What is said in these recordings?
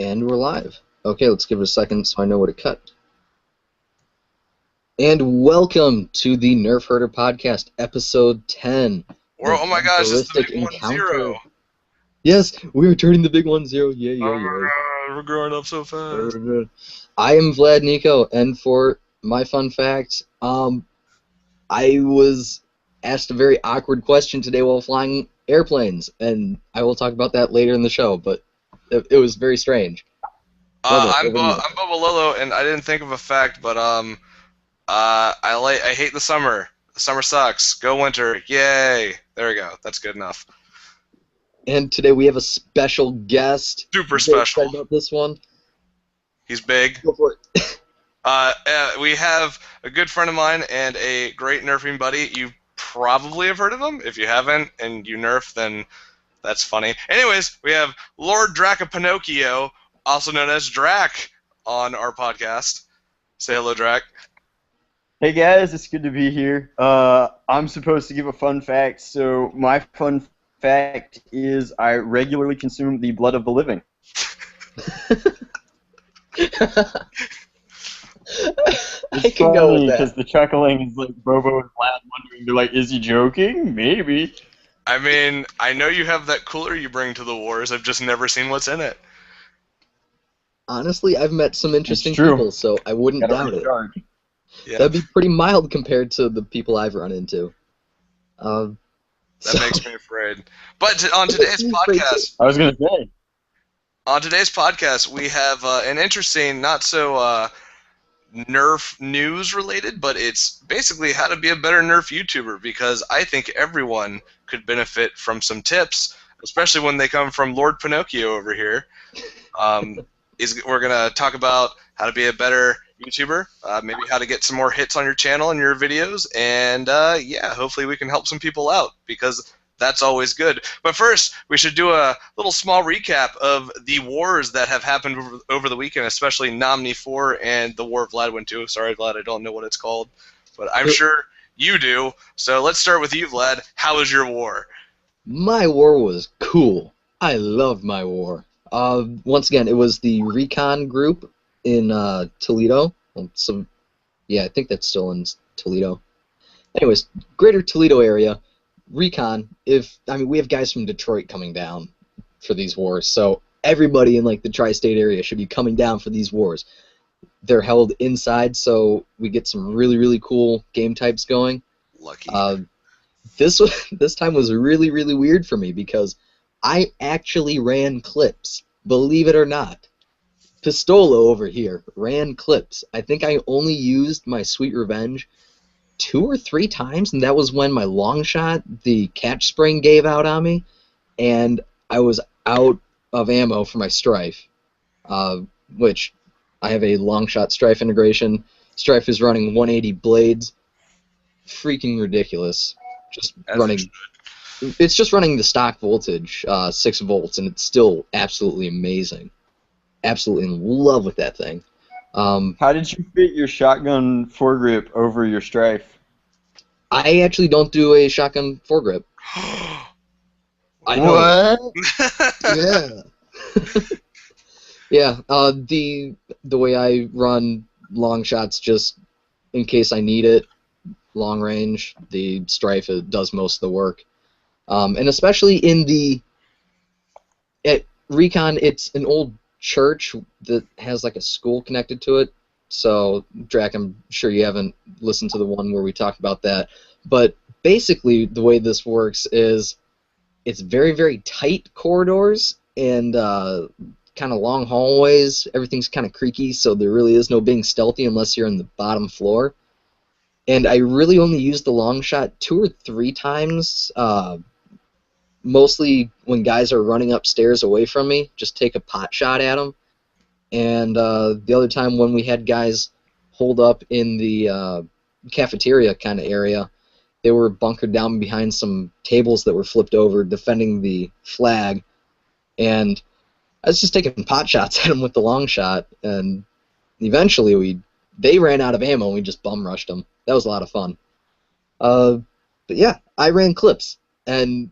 And we're live. Okay, let's give it a second so I know where to cut. And welcome to the Nerf Herder Podcast, Episode 10. Oh my gosh, it's the big Encounter. 1-0. Yes, we are turning the big 1-0. Yeah. We're growing up so fast. I am Vlad Nico, and for my fun fact, I was asked a very awkward question today while flying airplanes, and I will talk about that later in the show, but it was very strange. I'm Bubba Lolo, and I didn't think of a fact, but I hate the summer. The summer sucks. Go winter. Yay. There we go. That's good enough. And today we have a special guest. Super special. Excited about this one. He's big. Go for it. We have a good friend of mine and a great nerfing buddy. You probably have heard of him. If you haven't and you nerf, then that's funny. Anyways, we have Lord Draca Pinocchio, also known as Drac, on our podcast. Say hello, Drac. Hey guys, it's good to be here. I'm supposed to give a fun fact, so my fun fact is I regularly consume the blood of the living. I can go with that. Because the chuckling is like Bobo and Vlad wondering, they're like, is he joking? Maybe. I mean, I know you have that cooler you bring to the wars. I've just never seen what's in it. Honestly, I've met some interesting people, so I wouldn't doubt it. Yeah. That'd be pretty mild compared to the people I've run into. That makes me afraid. But on today's podcast, I was gonna say. On today's podcast, we have an interesting, not so Nerf news related, but it's basically how to be a better Nerf YouTuber, because I think everyone could benefit from some tips, especially when they come from Lord Pinocchio over here. We're gonna talk about how to be a better YouTuber, maybe how to get some more hits on your channel and your videos, and yeah, hopefully we can help some people out, because that's always good. But first, we should do a little small recap of the wars that have happened over the weekend, especially Nominee 4 and the war Vlad went to. Sorry, Vlad, I don't know what it's called, but I'm sure you do. So let's start with you, Vlad. How was your war? My war was cool. I loved my war. Once again, it was the Recon group in Toledo. Yeah, I think that's still in Toledo. Anyways, greater Toledo area. Recon, we have guys from Detroit coming down for these wars, so everybody in like the tri-state area should be coming down for these wars. They're held inside, so we get some really, really cool game types going. Lucky. This time was really, really weird for me because I actually ran clips, believe it or not. Pistolo over here ran clips. I think I only used my Sweet Revenge 2 or 3 times, and that was when my long shot, the catch spring, gave out on me, and I was out of ammo for my Strife, which I have a long shot Strife integration. Strife is running 180 blades. Freaking ridiculous. It's just running the stock voltage, 6 volts, and it's still absolutely amazing. Absolutely in love with that thing. How did you fit your shotgun foregrip over your Strife? I actually don't do a shotgun foregrip. I know. What? Yeah. Yeah. The way I run long shots, just in case I need it, long range, the Strife does most of the work. And especially at Recon, it's an old church that has like a school connected to it. So, Drac, I'm sure you haven't listened to the one where we talked about that. But basically, the way this works is it's very, very tight corridors and kind of long hallways. Everything's kind of creaky, so there really is no being stealthy unless you're in the bottom floor. And I really only used the long shot 2 or 3 times, mostly when guys are running upstairs away from me, just take a pot shot at them. And the other time when we had guys hold up in the cafeteria kind of area, they were bunkered down behind some tables that were flipped over, defending the flag. And I was just taking pot shots at them with the long shot, and eventually they ran out of ammo and we just bum rushed them. That was a lot of fun. But yeah, I ran clips, and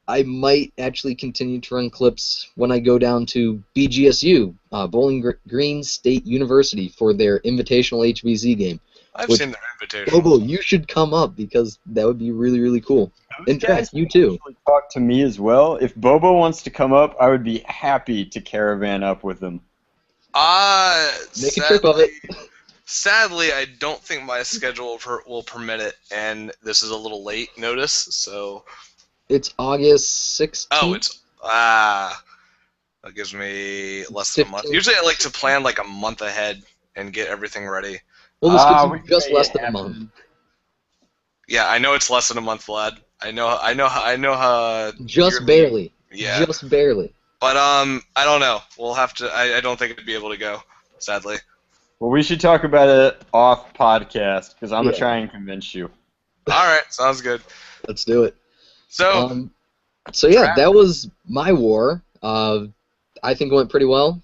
I might actually continue to run clips when I go down to BGSU, Bowling Green State University, for their Invitational HBZ game. I've Which, seen their invitation. Bobo, you should come up because that would be really, really cool. And Drax, you too. Talk to me as well. If Bobo wants to come up, I would be happy to caravan up with him. Make a trip of it. Sadly, I don't think my schedule will permit it, and this is a little late notice, so... It's August 16th. Oh, that gives me less than a month. 15th. Usually I like to plan like a month ahead and get everything ready. Well, this gives you just less than a month. Yeah, I know it's less than a month, Vlad. I know how... Just barely. Yeah. Just barely. But, I don't know. We'll have to... I don't think it'd be able to go, sadly. Well, we should talk about it off podcast, because I'm going to try and convince you. Alright, sounds good. Let's do it. So yeah, that was my war. I think it went pretty well.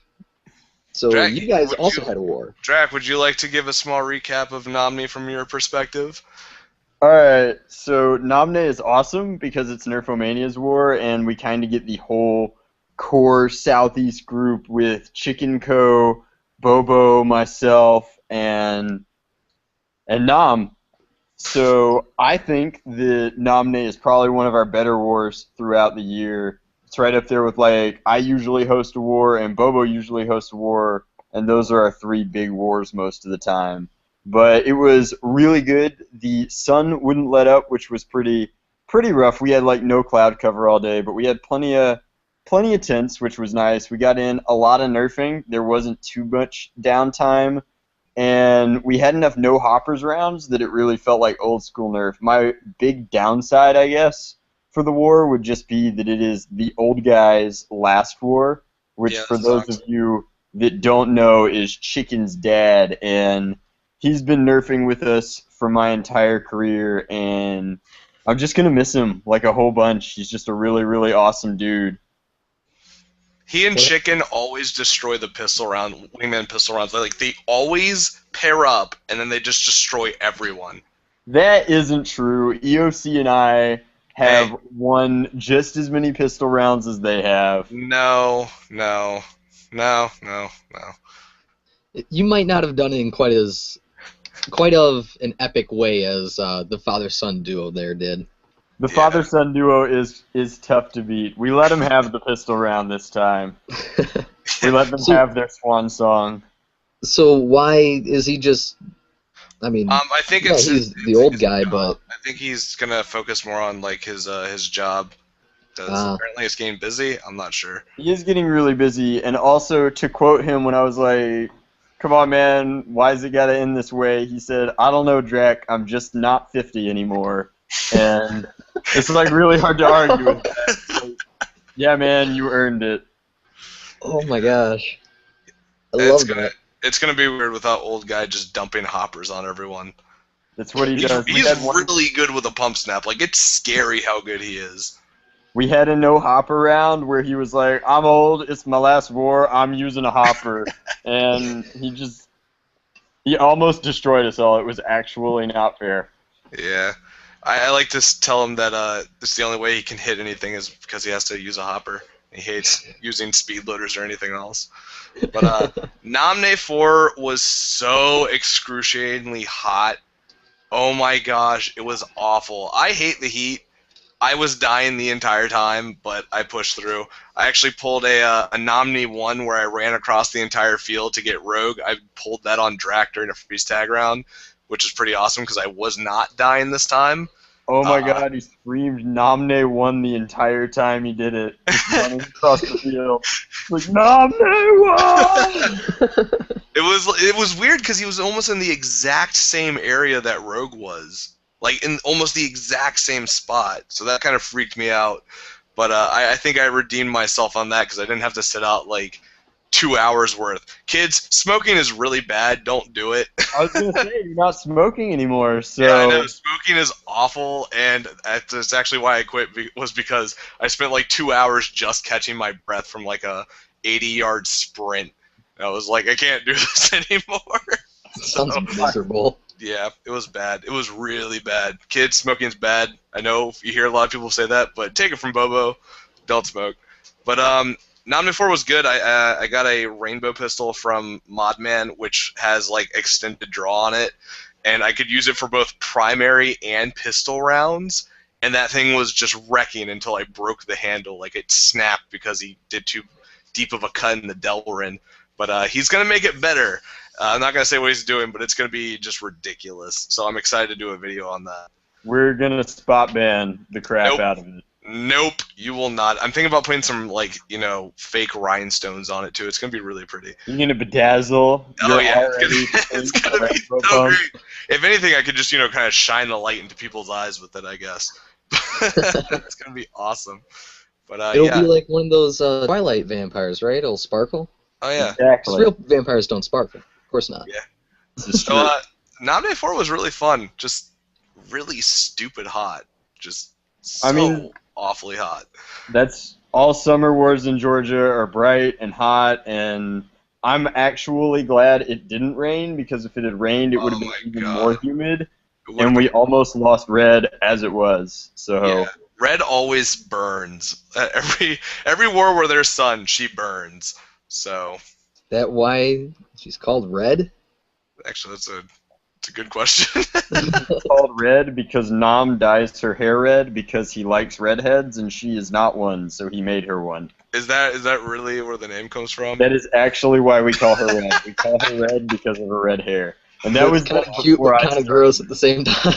So Drac, you guys also had a war. Drac, would you like to give a small recap of Nominee from your perspective? Alright, so Nominee is awesome because it's Nerfomania's war, and we kind of get the whole core Southeast group with Chicken Co., Bobo, myself, and Nom. So I think that Nominee is probably one of our better wars throughout the year. It's right up there with, like, I usually host a war and Bobo usually hosts a war, and those are our three big wars most of the time. But it was really good. The sun wouldn't let up, which was pretty rough. We had, like, no cloud cover all day, but we had plenty of tents, which was nice. We got in a lot of nerfing. There wasn't too much downtime. And we had enough no hoppers rounds that it really felt like old school Nerf. My big downside, I guess, for the war would just be that it is the old guy's last war, which for those of you that don't know is Chicken's dad, and he's been nerfing with us for my entire career, and I'm just going to miss him like a whole bunch. He's just a really, really awesome dude. He and Chicken always destroy the wingman pistol rounds. They always pair up, and then they just destroy everyone. That isn't true. EOC and I have won just as many pistol rounds as they have. No. You might not have done it in quite of an epic way as the father-son duo there did. The father-son duo is tough to beat. We let them have the pistol round this time. We let them have their swan song. So why is he just... I mean, I think he's the old guy, but... I think he's going to focus more on like his job. Because apparently it's getting busy. I'm not sure. He is getting really busy, and also to quote him when I was like, come on, man, why's it got to end this way? He said, I don't know, Drac, I'm just not 50 anymore. And it's like really hard to argue with that. Like, yeah, man, you earned it. Oh my gosh. I love that. It's going to be weird without old guy just dumping hoppers on everyone. That's what he does. He's really good with a pump snap. Like, it's scary how good he is. We had a no hopper round where he was like, I'm old, it's my last war, I'm using a hopper. And he almost destroyed us all. It was actually not fair. Yeah. I like to tell him that this is the only way he can hit anything is because he has to use a hopper. He hates using speed loaders or anything else. But Nominee 4 was so excruciatingly hot. Oh my gosh, it was awful. I hate the heat. I was dying the entire time, but I pushed through. I actually pulled a Nominee 1 where I ran across the entire field to get Rogue. I pulled that on Drac during a freeze tag round, which is pretty awesome because I was not dying this time. Oh my god, he screamed Nominee 1 the entire time he did it. Just running across the field. Like, Nominee 1! It was weird because he was almost in the exact same area that Rogue was. Like, in almost the exact same spot. So that kind of freaked me out. But I think I redeemed myself on that because I didn't have to sit out, like, 2 hours worth. Kids, smoking is really bad. Don't do it. I was going to say, you're not smoking anymore, so... Yeah, I know. Smoking is awful, and that's actually why I quit, was because I spent, like, 2 hours just catching my breath from, like, a 80-yard sprint. And I was like, I can't do this anymore. Sounds miserable. Yeah, it was bad. It was really bad. Kids smoking is bad. I know you hear a lot of people say that, but take it from Bobo. Don't smoke. But Nominee 4 was good. I got a rainbow pistol from Modman, which has like extended draw on it, and I could use it for both primary and pistol rounds. And that thing was just wrecking until I broke the handle. Like it snapped because he did too deep of a cut in the Delrin. But he's gonna make it better. I'm not gonna say what he's doing, but it's gonna be just ridiculous. So I'm excited to do a video on that. We're gonna spot ban the crap out of it. Nope, you will not. I'm thinking about putting some fake rhinestones on it too. It's gonna be really pretty. You're gonna bedazzle. Oh yeah, it's gonna be so great. If anything, I could just kind of shine the light into people's eyes with it, I guess. It's gonna be awesome. But It'll be like one of those Twilight vampires, right? It'll sparkle. Oh yeah. Exactly. Real vampires don't sparkle. Of course not. Yeah. So Nominee 4 was really fun. Just really stupid hot. Just awfully hot. That's all summer wars in Georgia are bright and hot, and I'm actually glad it didn't rain, because if it had rained, it would have been even more humid, and we almost lost Red as it was. So yeah. Red always burns. Every war where there's sun, she burns. So that why she's called Red? Actually, it's a good question. It's called Red because Nom dyes her hair red because he likes redheads, and she is not one, so he made her one. Is that really where the name comes from? That is actually why we call her Red. We call her Red because of her red hair. And that was kind of cute, but kind of gross at the same time.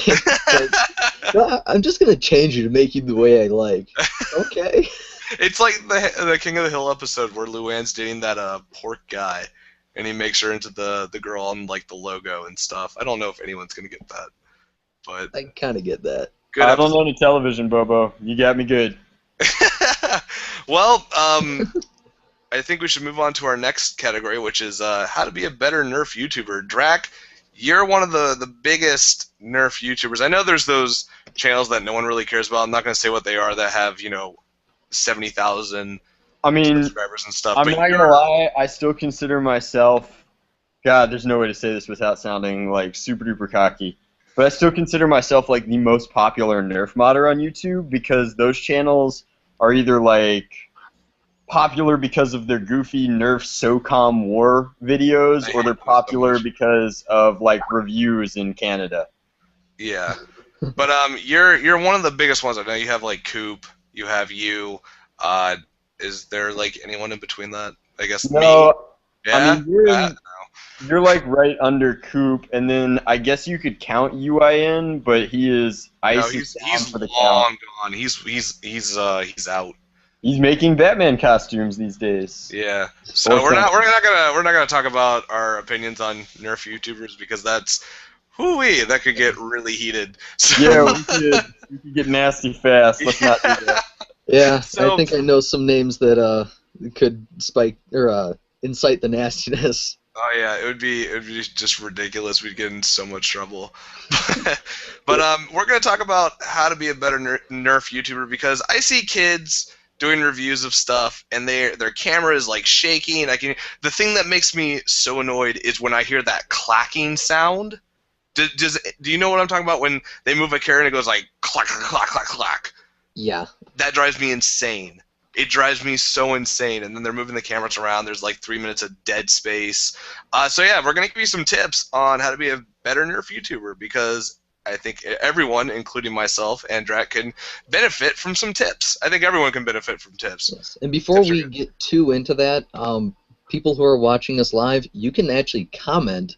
Like, I'm just gonna change you to make you the way I like. Okay. It's like the King of the Hill episode where Luann's dating that pork guy, and he makes her into the girl on like the logo and stuff. I don't know if anyone's gonna get that, but I kind of get that. I don't own a television, Bobo. You got me good. Well, I think we should move on to our next category, which is how to be a better Nerf YouTuber. Drac, you're one of the biggest Nerf YouTubers. I know there's those channels that no one really cares about. I'm not going to say what they are that have 70,000 subscribers and stuff. I'm not going to lie. I still consider myself, God, there's no way to say this without sounding like super duper cocky, but I still consider myself like the most popular Nerf modder on YouTube, because those channels are either like popular because of their goofy Nerf SOCOM war videos, or they're popular because of like reviews in Canada. Yeah, but you're one of the biggest ones. I know you have like Coop, you have you. Is there like anyone in between that? I guess no, me. Yeah, I mean, you're like right under Coop, and then I guess you could count UIN, but he is he's for the long count. gone. He's out. He's making Batman costumes these days. Yeah. So we're not gonna talk about our opinions on Nerf YouTubers, because that's that could get really heated. So, yeah, we could get nasty fast. Let's not do that. Yeah, So, I think I know some names that could spike or incite the nastiness. Oh yeah, it would be just ridiculous. We'd get in so much trouble. But we're gonna talk about how to be a better Nerf YouTuber, because I see kids doing reviews of stuff and their camera is like shaking. The thing that makes me so annoyed is when I hear that clacking sound. Do you know what I'm talking about? When they move a carrot and it goes like clack clack clack clack. Yeah. That drives me insane. It drives me so insane. And then they're moving the cameras around. There's like 3 minutes of dead space. So yeah, we're gonna give you some tips on how to be a better Nerf YouTuber, because I think everyone, including myself and Drac, can benefit from some tips. I think everyone can benefit from tips. Yes. And before we get too into that, people who are watching us live, you can actually comment,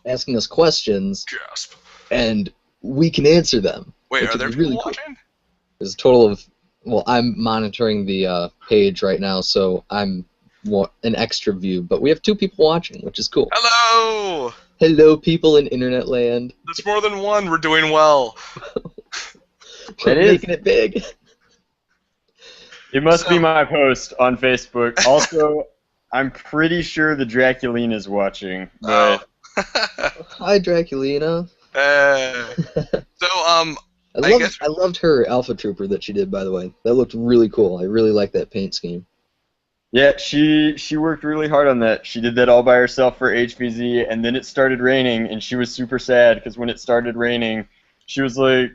asking us questions, Gasp. and we can answer them. Wait, are there people really watching? Cool. There's a total of, well, I'm monitoring the page right now, so I'm an extra view, but we have 2 people watching, which is cool. Hello! Hello, people in internet land. That's more than one. We're doing well. We're making it big. It must be my post on Facebook. Also, I'm pretty sure the Draculina is watching. But... Hi, Draculina. I loved her Alpha Trooper that she did, by the way. That looked really cool. I really like that paint scheme. Yeah, she worked really hard on that. She did that all by herself for HVZ, and then it started raining, and she was super sad because when it started raining, she was like,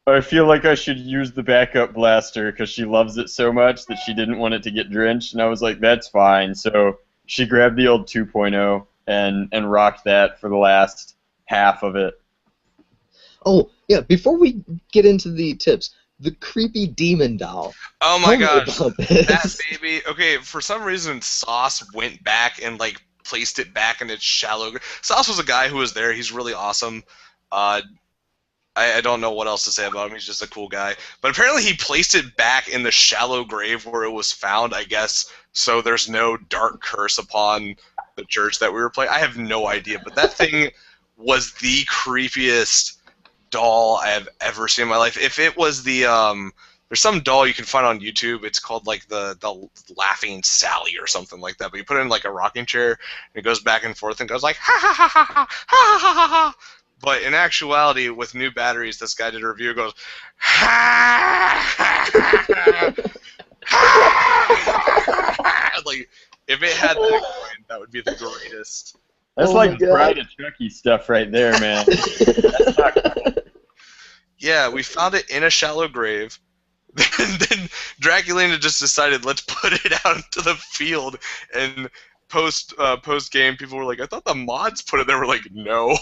I feel like I should use the backup blaster because she loves it so much that she didn't want it to get drenched, and I was like, that's fine. So she grabbed the old 2.0 and rocked that for the last half of it. Oh, yeah, before we get into the tips, the creepy demon doll. Oh my gosh, Tell me about this. that baby. Okay, for some reason, Sauce went back and like placed it back in its shallow. Sauce was a guy who was there. He's really awesome. I don't know what else to say about him. He's just a cool guy. But apparently he placed it back in the shallow grave where it was found, I guess, so there's no dark curse upon the church that we were playing. I have no idea, but that thing was the creepiest doll I have ever seen in my life. If it was the there's some doll you can find on YouTube. It's called like the Laughing Sally or something like that. But you put it in like a rocking chair and it goes back and forth and goes like ha ha ha ha ha ha ha ha. But in actuality, with new batteries, this guy did a review. Goes ha ha ha ha. Like if it had that going, that would be the greatest. That's Oh like my God. Bride of Chucky stuff right there, man. That's not cool. Yeah, we found it in a shallow grave. And then Draculina just decided, let's put it out into the field. And post game, people were like, I thought the mods put it there. We're like, no.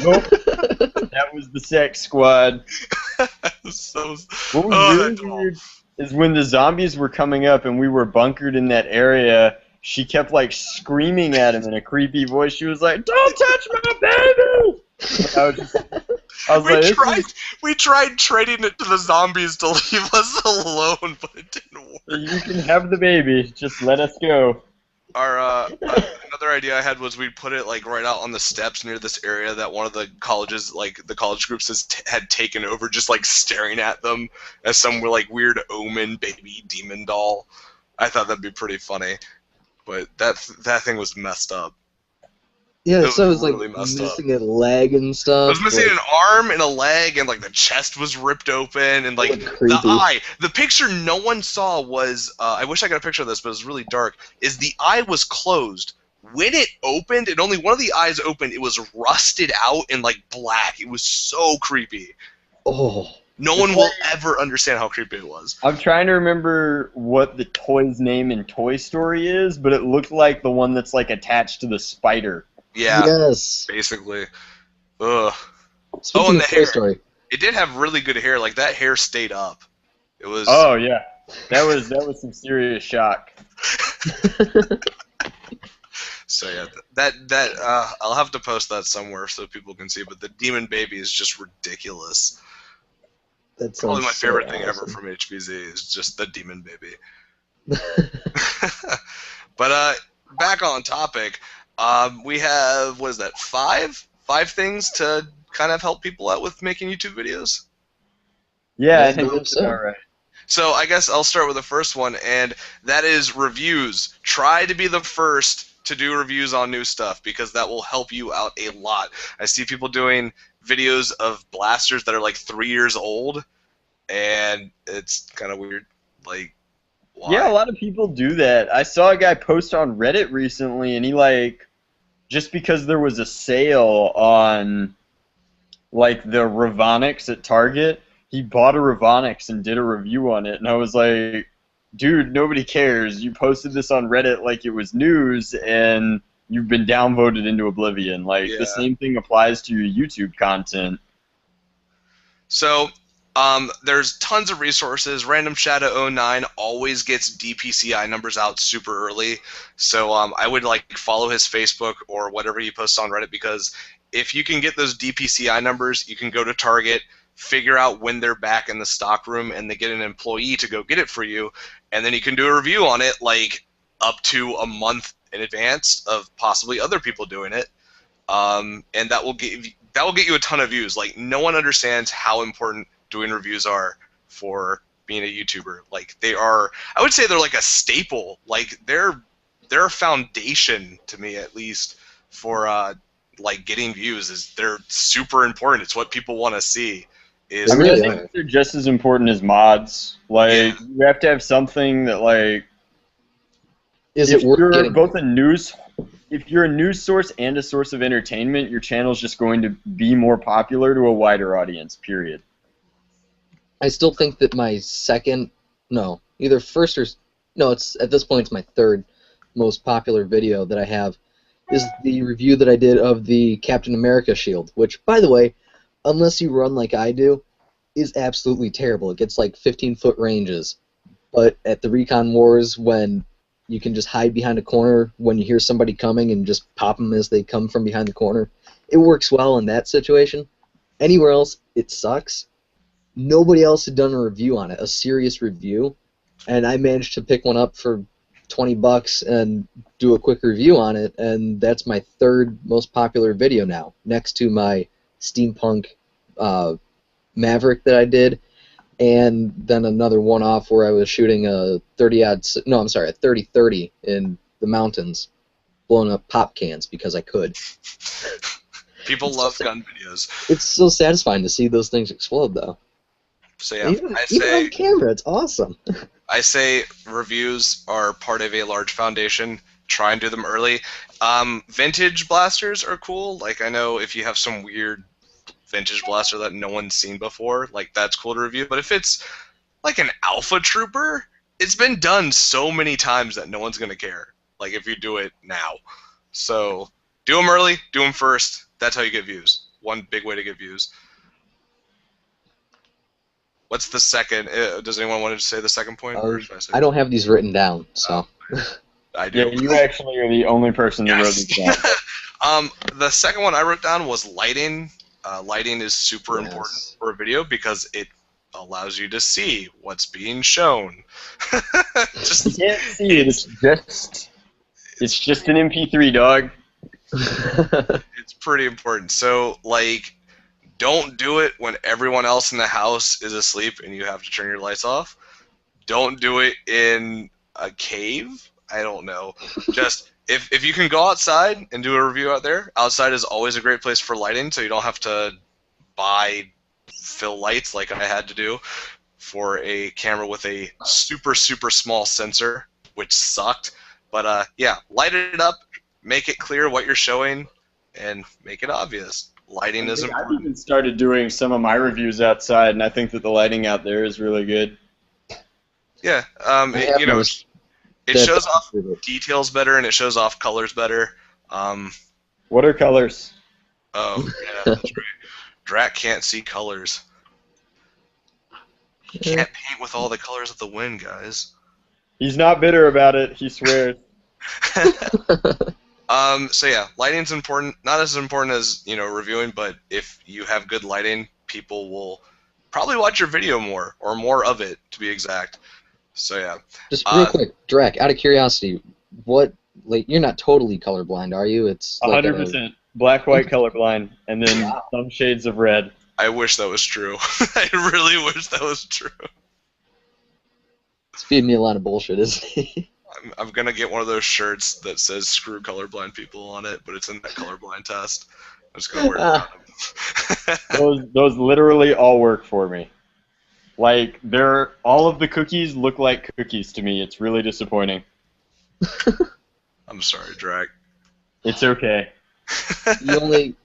Nope. That was the sex squad. So, What was really weird is when the zombies were coming up and we were bunkered in that area, she kept like screaming at him in a creepy voice. She was like, "Don't touch my baby!" I was like, we tried trading it to the zombies to leave us alone, but it didn't work. "You can have the baby. Just let us go." Our another idea I had was we'd put it like right out on the steps near this area that one of the colleges, like the college groups, had taken over, just like staring at them as some like weird omen baby demon doll. I thought that'd be pretty funny, but that thing was messed up. Yeah, It so it was was really like messed missing a leg and stuff. It was missing like, an arm and a leg, and like the chest was ripped open, and like Looked creepy. the eye. The picture no one saw was I wish I got a picture of this, but it was really dark. Is the eye was closed. When it opened, and only one of the eyes opened, it was rusted out and like black. It was so creepy. Oh. No one will ever understand how creepy it was. I'm trying to remember what the toy's name in Toy Story is, but it looked like the one that's like attached to the spider. Yeah, Yes. basically. Ugh. Speaking and of the Toy hair. Story. It did have really good hair. Like that hair stayed up. It was. Oh yeah, that was some serious shock. So yeah, that I'll have to post that somewhere so people can see. But the Demon Baby is just ridiculous. That's Probably my favorite thing ever from HVZ is just the Demon Baby. But back on topic, we have, what is that, five things to kind of help people out with making YouTube videos? Yeah, I I think believe that's so. about right. So I guess I'll start with the first one, and that is reviews. Try to be the first to do reviews on new stuff because that will help you out a lot. I see people doing videos of blasters that are like 3 years old, and it's kind of weird. Like, why? Yeah, a lot of people do that. I saw a guy post on Reddit recently, and he like, just because there was a sale on like the Ravonics at Target, he bought a Ravonics and did a review on it, and I was like, dude, nobody cares. You posted this on Reddit like it was news, and you've been downvoted into oblivion. Like, Yeah. the same thing applies to your YouTube content. So, there's tons of resources. Random Shadow 09 always gets DPCI numbers out super early. So I would like follow his Facebook or whatever he posts on Reddit, because if you can get those DPCI numbers, you can go to Target, figure out when they're back in the stock room, and they get an employee to go get it for you, and then you can do a review on it like up to a month in advance of possibly other people doing it, and that will get you a ton of views. Like, no one understands how important doing reviews are for being a YouTuber. Like, they are, I would say they're like a staple. Like, they're a foundation, to me at least, for like getting views. Is they're super important. It's what people want to see. I mean, I think they're just as important as mods. Like, Yeah. you have to have something that, like, Is If it worth you're getting? both a news, if you're a news source and a source of entertainment, your channel's just going to be more popular to a wider audience. Period. I still think that my second, no, either first or no, it's at this point it's my third most popular video that I have is the review that I did of the Captain America shield, which, by the way, unless you run like I do, is absolutely terrible. It gets like 15-foot ranges, but at the Recon Wars, when you can just hide behind a corner when you hear somebody coming and just pop them as they come from behind the corner, it works well in that situation. Anywhere else, it sucks. Nobody else had done a review on it, a serious review, and I managed to pick one up for $20 and do a quick review on it, and that's my third most popular video now, next to my steampunk Maverick that I did, and then another one-off where I was shooting a 30-30 in the mountains, blowing up pop cans because I could. People love gun videos. It's so satisfying to see those things explode, though. So yeah, Even on camera, it's awesome. I say reviews are part of a large foundation. Try and do them early. Vintage blasters are cool. Like, I know if you have some weird vintage blaster that no one's seen before, like, that's cool to review. But if it's like an Alpha Trooper, it's been done so many times that no one's gonna care. Like, if you do it now. So do them early, do them first. That's how you get views. One big way to get views. What's the second? Does anyone want to say the second point? Or should I say I don't have these written down, so. I do. Yeah, you actually are the only person that wrote these down. The second one I wrote down was lighting. Lighting is super important for a video because it allows you to see what's being shown. You can't see it. It's just an MP3, dog. It's pretty important. So, like, don't do it when everyone else in the house is asleep and you have to turn your lights off. Don't do it in a cave. I don't know. Just if you can go outside and do a review out there, outside is always a great place for lighting, so you don't have to buy fill lights like I had to do for a camera with a super, super small sensor, which sucked. But yeah, light it up, make it clear what you're showing, and make it obvious. Lighting is important. I've even started doing some of my reviews outside, and I think that the lighting out there is really good. Yeah, you know, it shows off details better, and it shows off colors better. What are colors? Oh, yeah, that's right. Drac can't see colors. He can't paint with all the colors of the wind, guys. He's not bitter about it, he swears. So yeah, lighting's important. Not as important as, you know, reviewing, but if you have good lighting, people will probably watch your video more, or more of it, to be exact. So yeah. Just real quick, Drac, out of curiosity, what, like, you're not totally colorblind, are you? It's like 100%. Black, white, colorblind, and then some shades of red. I wish that was true. I really wish that was true. It's feeding me a lot of bullshit, isn't he? I'm gonna get one of those shirts that says "Screw colorblind people" on it, but it's in that colorblind test. I'm just gonna wear it around. Those literally all work for me. Like, all of the cookies look like cookies to me. It's really disappointing. I'm sorry, Drag. It's okay.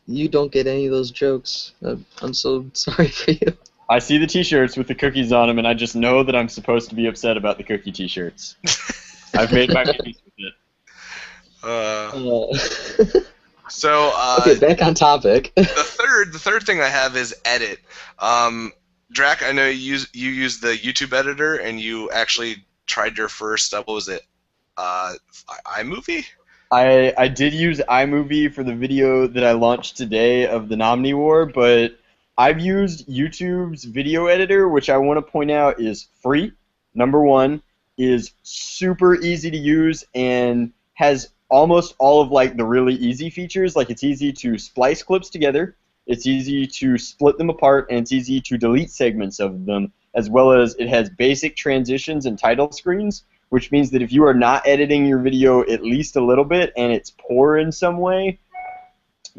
You don't get any of those jokes. I'm so sorry for you. I see the T-shirts with the cookies on them, and I just know that I'm supposed to be upset about the cookie T-shirts. I've made my peace with it. So okay, back on topic. the third thing I have is edit. Drac, I know you use the YouTube editor, and you actually tried your first. What was it? iMovie. I did use iMovie for the video that I launched today of the Nominee War, but I've used YouTube's video editor, which I want to point out is free. Number one, is super easy to use and has almost all of like the really easy features. Like, it's easy to splice clips together, it's easy to split them apart, and it's easy to delete segments of them, as well as it has basic transitions and title screens, which means that if you are not editing your video at least a little bit and it's poor in some way,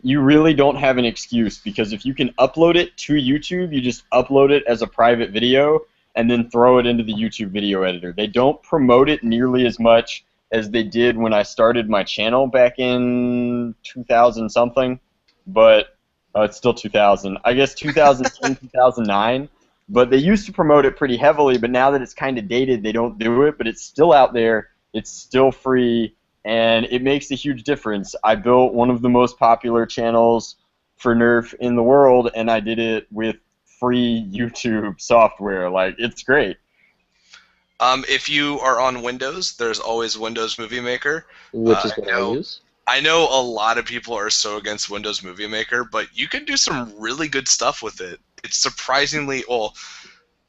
you really don't have an excuse, because if you can upload it to YouTube, you just upload it as a private video and then throw it into the YouTube video editor. They don't promote it nearly as much as they did when I started my channel back in 2000 something, but it's still 2000. I guess 2010, 2009. But they used to promote it pretty heavily, but now that it's kind of dated, they don't do it. But it's still out there. It's still free, and it makes a huge difference. I built one of the most popular channels for Nerf in the world, and I did it with free YouTube software. Like, it's great. If you are on Windows, there's always Windows Movie Maker. Which is what I use. I know a lot of people are so against Windows Movie Maker, but you can do some really good stuff with it. It's surprisingly well.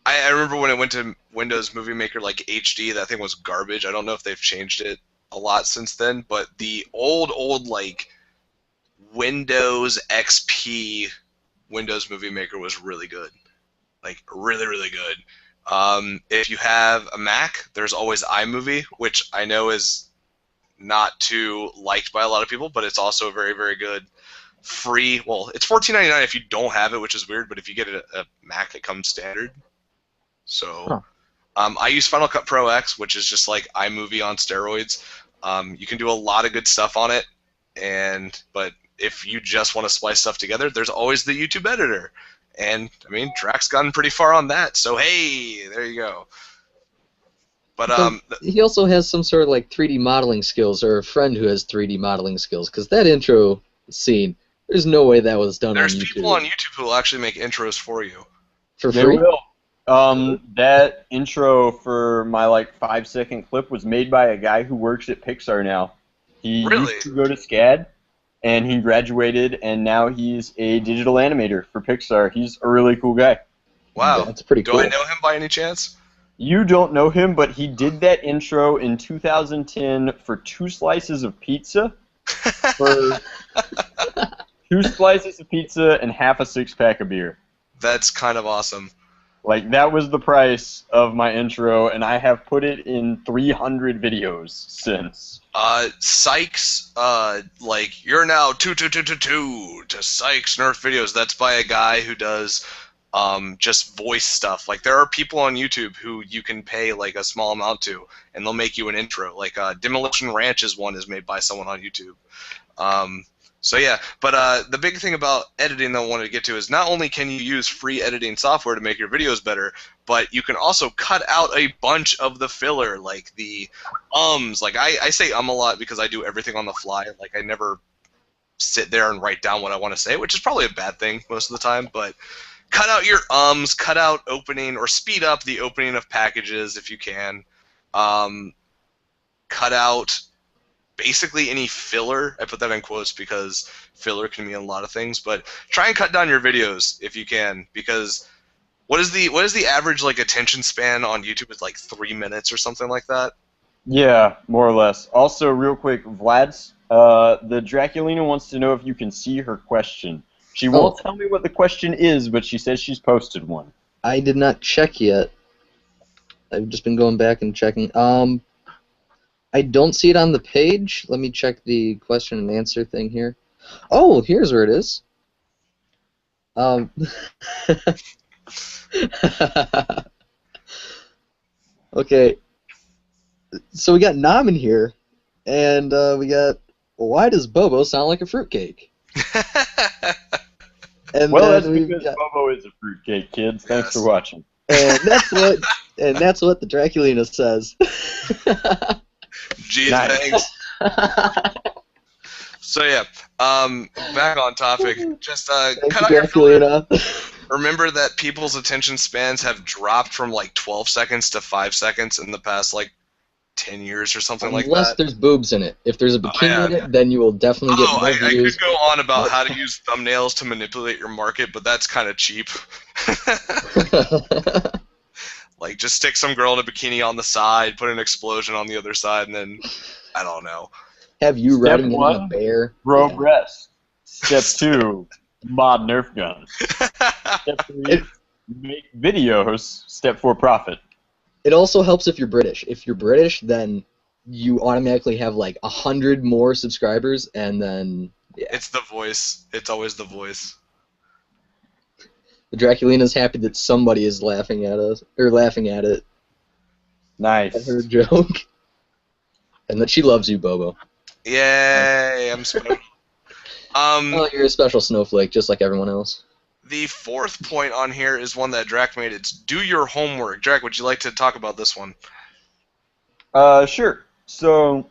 I remember when it went to Windows Movie Maker like HD, that thing was garbage. I don't know if they've changed it a lot since then, but the old like Windows XP Windows Movie Maker was really good, like really good. If you have a Mac, there's always iMovie, which I know is not too liked by a lot of people, but it's also very good. Free. Well, it's $14.99 if you don't have it, which is weird, but if you get a Mac, it comes standard. So, I use Final Cut Pro X, which is just like iMovie on steroids. You can do a lot of good stuff on it, but if you just want to splice stuff together, there's always the YouTube editor. And, I mean, Drax's gotten pretty far on that, so hey, there you go. But he also has some sort of like 3D modeling skills, or a friend who has 3D modeling skills, because that intro scene, there's no way that was done on YouTube. There's people on YouTube who will actually make intros for you. For free? They will. That intro for my like 5-second clip was made by a guy who works at Pixar now. He used to go to SCAD, and he graduated, and now he's a digital animator for Pixar. He's a really cool guy. Wow. That's pretty cool. Do I know him by any chance? You don't know him, but he did that intro in 2010 for 2 slices of pizza. For 2 slices of pizza and half a 6-pack of beer. That's kind of awesome. Like, that was the price of my intro, and I have put it in 300 videos since. Sykes, like, you're now 222 to Sykes Nerf videos. That's by a guy who does just voice stuff. Like, there are people on YouTube who you can pay, like, a small amount to, and they'll make you an intro. Like, Demolition Ranch's one is made by someone on YouTube. So yeah, but the big thing about editing that I wanted to get to is not only can you use free editing software to make your videos better, but you can also cut out a bunch of the filler, like the ums. Like I say a lot because I do everything on the fly. Like I never sit there and write down what I want to say, which is probably a bad thing most of the time, but cut out your ums, cut out opening, or speed up the opening of packages if you can. Cut out basically any filler. I put that in quotes because filler can mean a lot of things, but try and cut down your videos if you can, because what is the average like attention span on YouTube? It's like 3 minutes or something like that. Yeah, more or less. Also, real quick, Vlad's the Draculina wants to know if you can see her question. She won't tell me what the question is, but she says she's posted one. I did not check yet. I've just been going back and checking. I don't see it on the page. Let me check the question and answer thing here. Oh, here's where it is. Okay. So we got Nominee here, and we got, why does Bobo sound like a fruitcake? And well, that's because Bobo is a fruitcake, kids. Thanks for watching. And that's what the Draculina says. Gee, thanks. So yeah, back on topic. Just cut out your filler. Remember that people's attention spans have dropped from like 12 seconds to 5 seconds in the past like 10 years or something like that. Unless there's boobs in it. If there's a bikini in it, then you will definitely get more views. I could go on about how to use thumbnails to manipulate your market, but that's kind of cheap. Like, just stick some girl in a bikini on the side, put an explosion on the other side, and then, I don't know. Have you riding in a bear? Grow breasts. Step 2, mod Nerf guns. Step 3, make videos. Step 4, profit. It also helps if you're British. If you're British, then you automatically have like 100 more subscribers, and then, yeah. It's the voice. It's always the voice. The Draculina's happy that somebody is laughing at us, or laughing at it. Nice. At her joke. And that she loves you, Bobo. Yay! I'm special. Oh, you're a special snowflake, just like everyone else. The fourth point on here is one that Drac made. It's do your homework. Drac, would you like to talk about this one? Sure. So,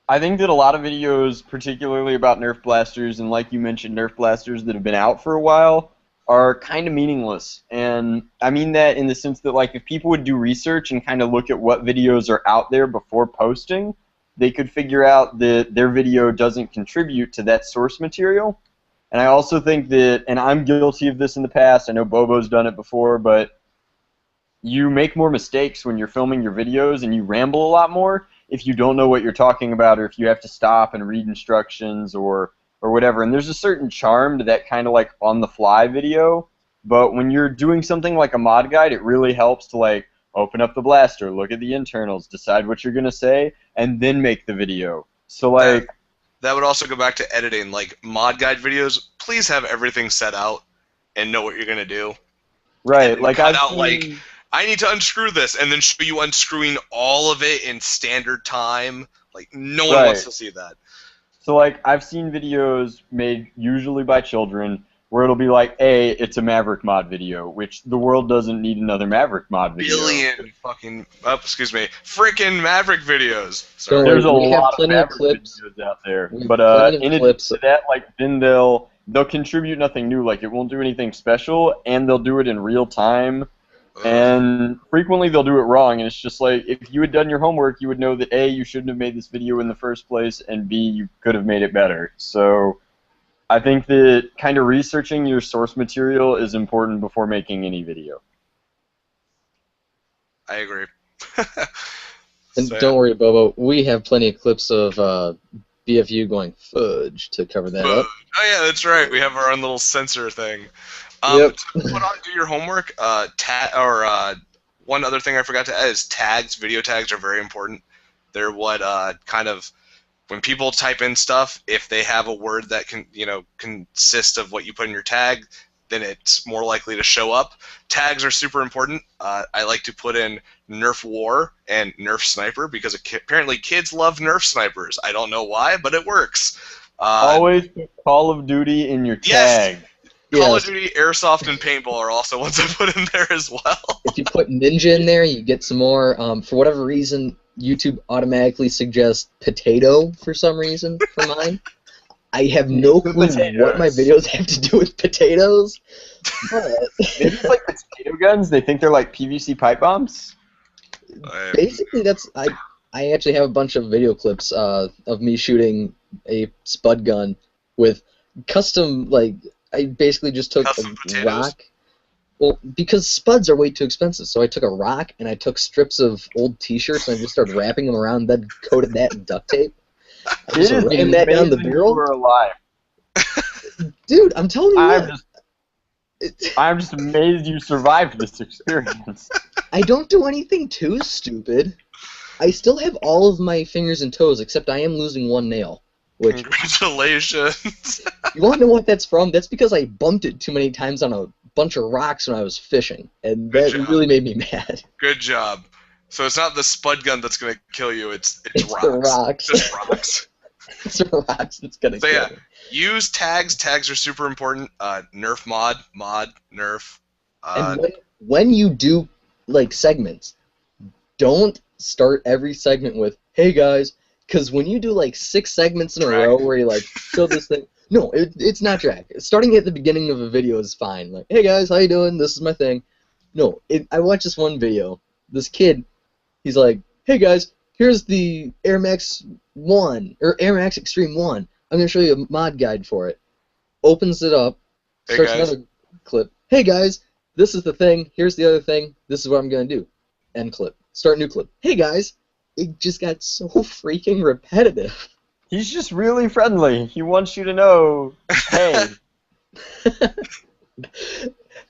I think that a lot of videos, particularly about Nerf blasters, and like you mentioned, Nerf blasters that have been out for a while, are kind of meaningless. And I mean that in the sense that, like, if people would do research and kind of look at what videos are out there before posting, they could figure out that their video doesn't contribute to that source material. And I also think that, and I'm guilty of this in the past, I know Bobo's done it before, but you make more mistakes when you're filming your videos and you ramble a lot more if you don't know what you're talking about or if you have to stop and read instructions or whatever. And there's a certain charm to that kind of like on-the-fly video, but when you're doing something like a mod guide, it really helps to like open up the blaster, look at the internals, decide what you're going to say, and then make the video. So like... That would also go back to editing. Like, mod guide videos, please have everything set out and know what you're going to do. Right. Like cut out, like, I need to unscrew this, and then show you unscrewing all of it in standard time. Like, no one wants to see that. So, like, I've seen videos made usually by children where it'll be like, A, it's a Maverick mod video, which the world doesn't need another Maverick mod video. Freaking Maverick videos. Sorry. There's a lot of Maverick videos out there. But in addition to that, like, then they'll contribute nothing new. Like, it won't do anything special, and they'll do it in real time. And frequently they'll do it wrong, and it's just like, if you had done your homework, you would know that A, you shouldn't have made this video in the first place, and B, you could have made it better. So I think that kind of researching your source material is important before making any video. I agree. And don't worry, Bobo, we have plenty of clips of BFU going fudge to cover that up. Oh yeah, that's right. We have our own little censor thing. Yep. To put on do your homework, one other thing I forgot to add is tags. Video tags are very important. They're what kind of, when people type in stuff, if they have a word that can, consist of what you put in your tag, then it's more likely to show up. Tags are super important. I like to put in Nerf War and Nerf Sniper because apparently kids love Nerf snipers. I don't know why, but it works. Always put Call of Duty in your tag. Yes. Call of Duty, Airsoft, and Paintball are also ones I put in there as well. If you put Ninja in there, you get some more. For whatever reason, YouTube automatically suggests potato for some reason for mine. I have no clue what my videos have to do with potatoes. But maybe it's like potato guns. They think they're like PVC pipe bombs. Basically, that's I actually have a bunch of video clips of me shooting a spud gun with custom, like, I basically just took a rock. Well, because spuds are way too expensive, so I took a rock and I took strips of old T-shirts and I just started wrapping them around, then coated that in duct tape. I just ran that down the barrel. You were alive. Dude, I'm telling you I'm just amazed you survived this experience. I don't do anything too stupid. I still have all of my fingers and toes, except I am losing one nail. Which, congratulations. You want to know what that's from? That's because I bumped it too many times on a bunch of rocks when I was fishing, and that really made me mad. Good job. So it's not the spud gun that's going to kill you, it's rocks. The rocks. Just rocks. It's the rocks that's going to kill me. Use tags. Tags are super important. Nerf mod, Nerf. And when you do, like, segments, don't start every segment with, hey guys, because when you do like 6 segments in a row where you like show this thing, no, it's not drag. Starting at the beginning of a video is fine. Like, hey guys, how you doing? This is my thing. No, I watched this one video. This kid, he's like, hey guys, here's the Air Max 1 or Air Max Extreme 1. I'm gonna show you a mod guide for it. Opens it up, starts another clip. Hey guys, this is the thing. Here's the other thing. This is what I'm gonna do. End clip. Start new clip. Hey guys. It just got so freaking repetitive. He's just really friendly. He wants you to know, hey.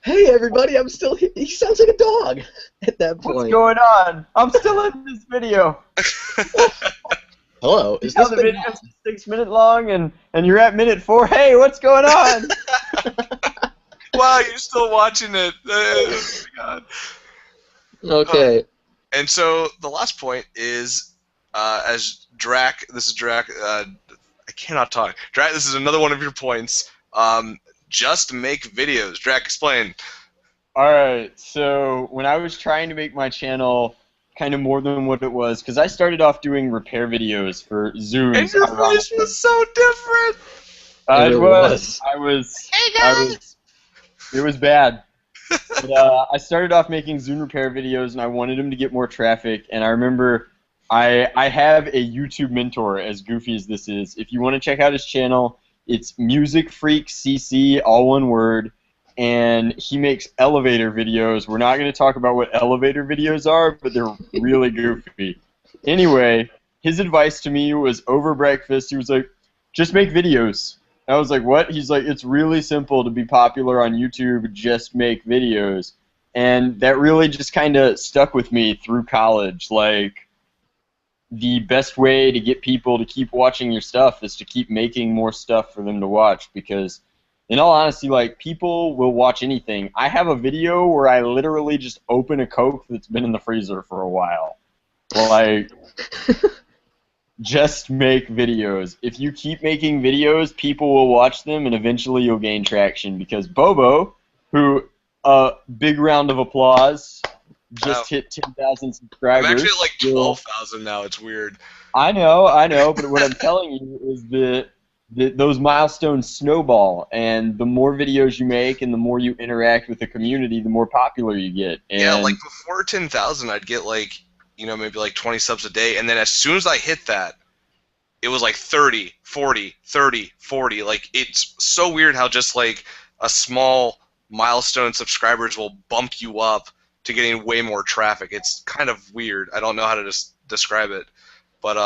Hey, everybody, I'm still here. He sounds like a dog at that point. What's going on? I'm still in this video. Hello. Is this the video's 6 minutes long, and you're at minute 4? Hey, what's going on? Wow, you're still watching it. Oh, my God. Okay. And so the last point is as Drac, this is Drac. I cannot talk. Drac, this is another one of your points. Just make videos. Drac, explain. Alright, so when I was trying to make my channel kind of more than what it was, because I started off doing repair videos for Zooms. And your voice was so different! It was. Hey guys! It was bad. But, I started off making Zoom repair videos, and I wanted them to get more traffic, and I remember I have a YouTube mentor, as goofy as this is. If you want to check out his channel, it's Music Freak CC, all one word. And he makes elevator videos. We're not going to talk about what elevator videos are, but they're really goofy. Anyway, his advice to me was over breakfast, he was like, just make videos. And I was like, what? He's like, it's really simple to be popular on YouTube, just make videos. And that really just kind of stuck with me through college. Like, the best way to get people to keep watching your stuff is to keep making more stuff for them to watch, because in all honesty, like, people will watch anything. I have a video where I literally just open a Coke that's been in the freezer for a while. Like, just make videos. If you keep making videos, people will watch them, and eventually you'll gain traction. Because Bobo, who, big round of applause, just hit 10,000 subscribers. I'm actually at like 12,000 now. It's weird. I know, but what I'm telling you is that those milestones snowball, and the more videos you make and the more you interact with the community, the more popular you get. And yeah, like before 10,000, I'd get like, maybe like 20 subs a day, and then as soon as I hit that, it was like 30, 40, 30, 40. Like, it's so weird how just like a small milestone subscribers will bump you up to getting way more traffic. It's kind of weird. I don't know how to describe it, but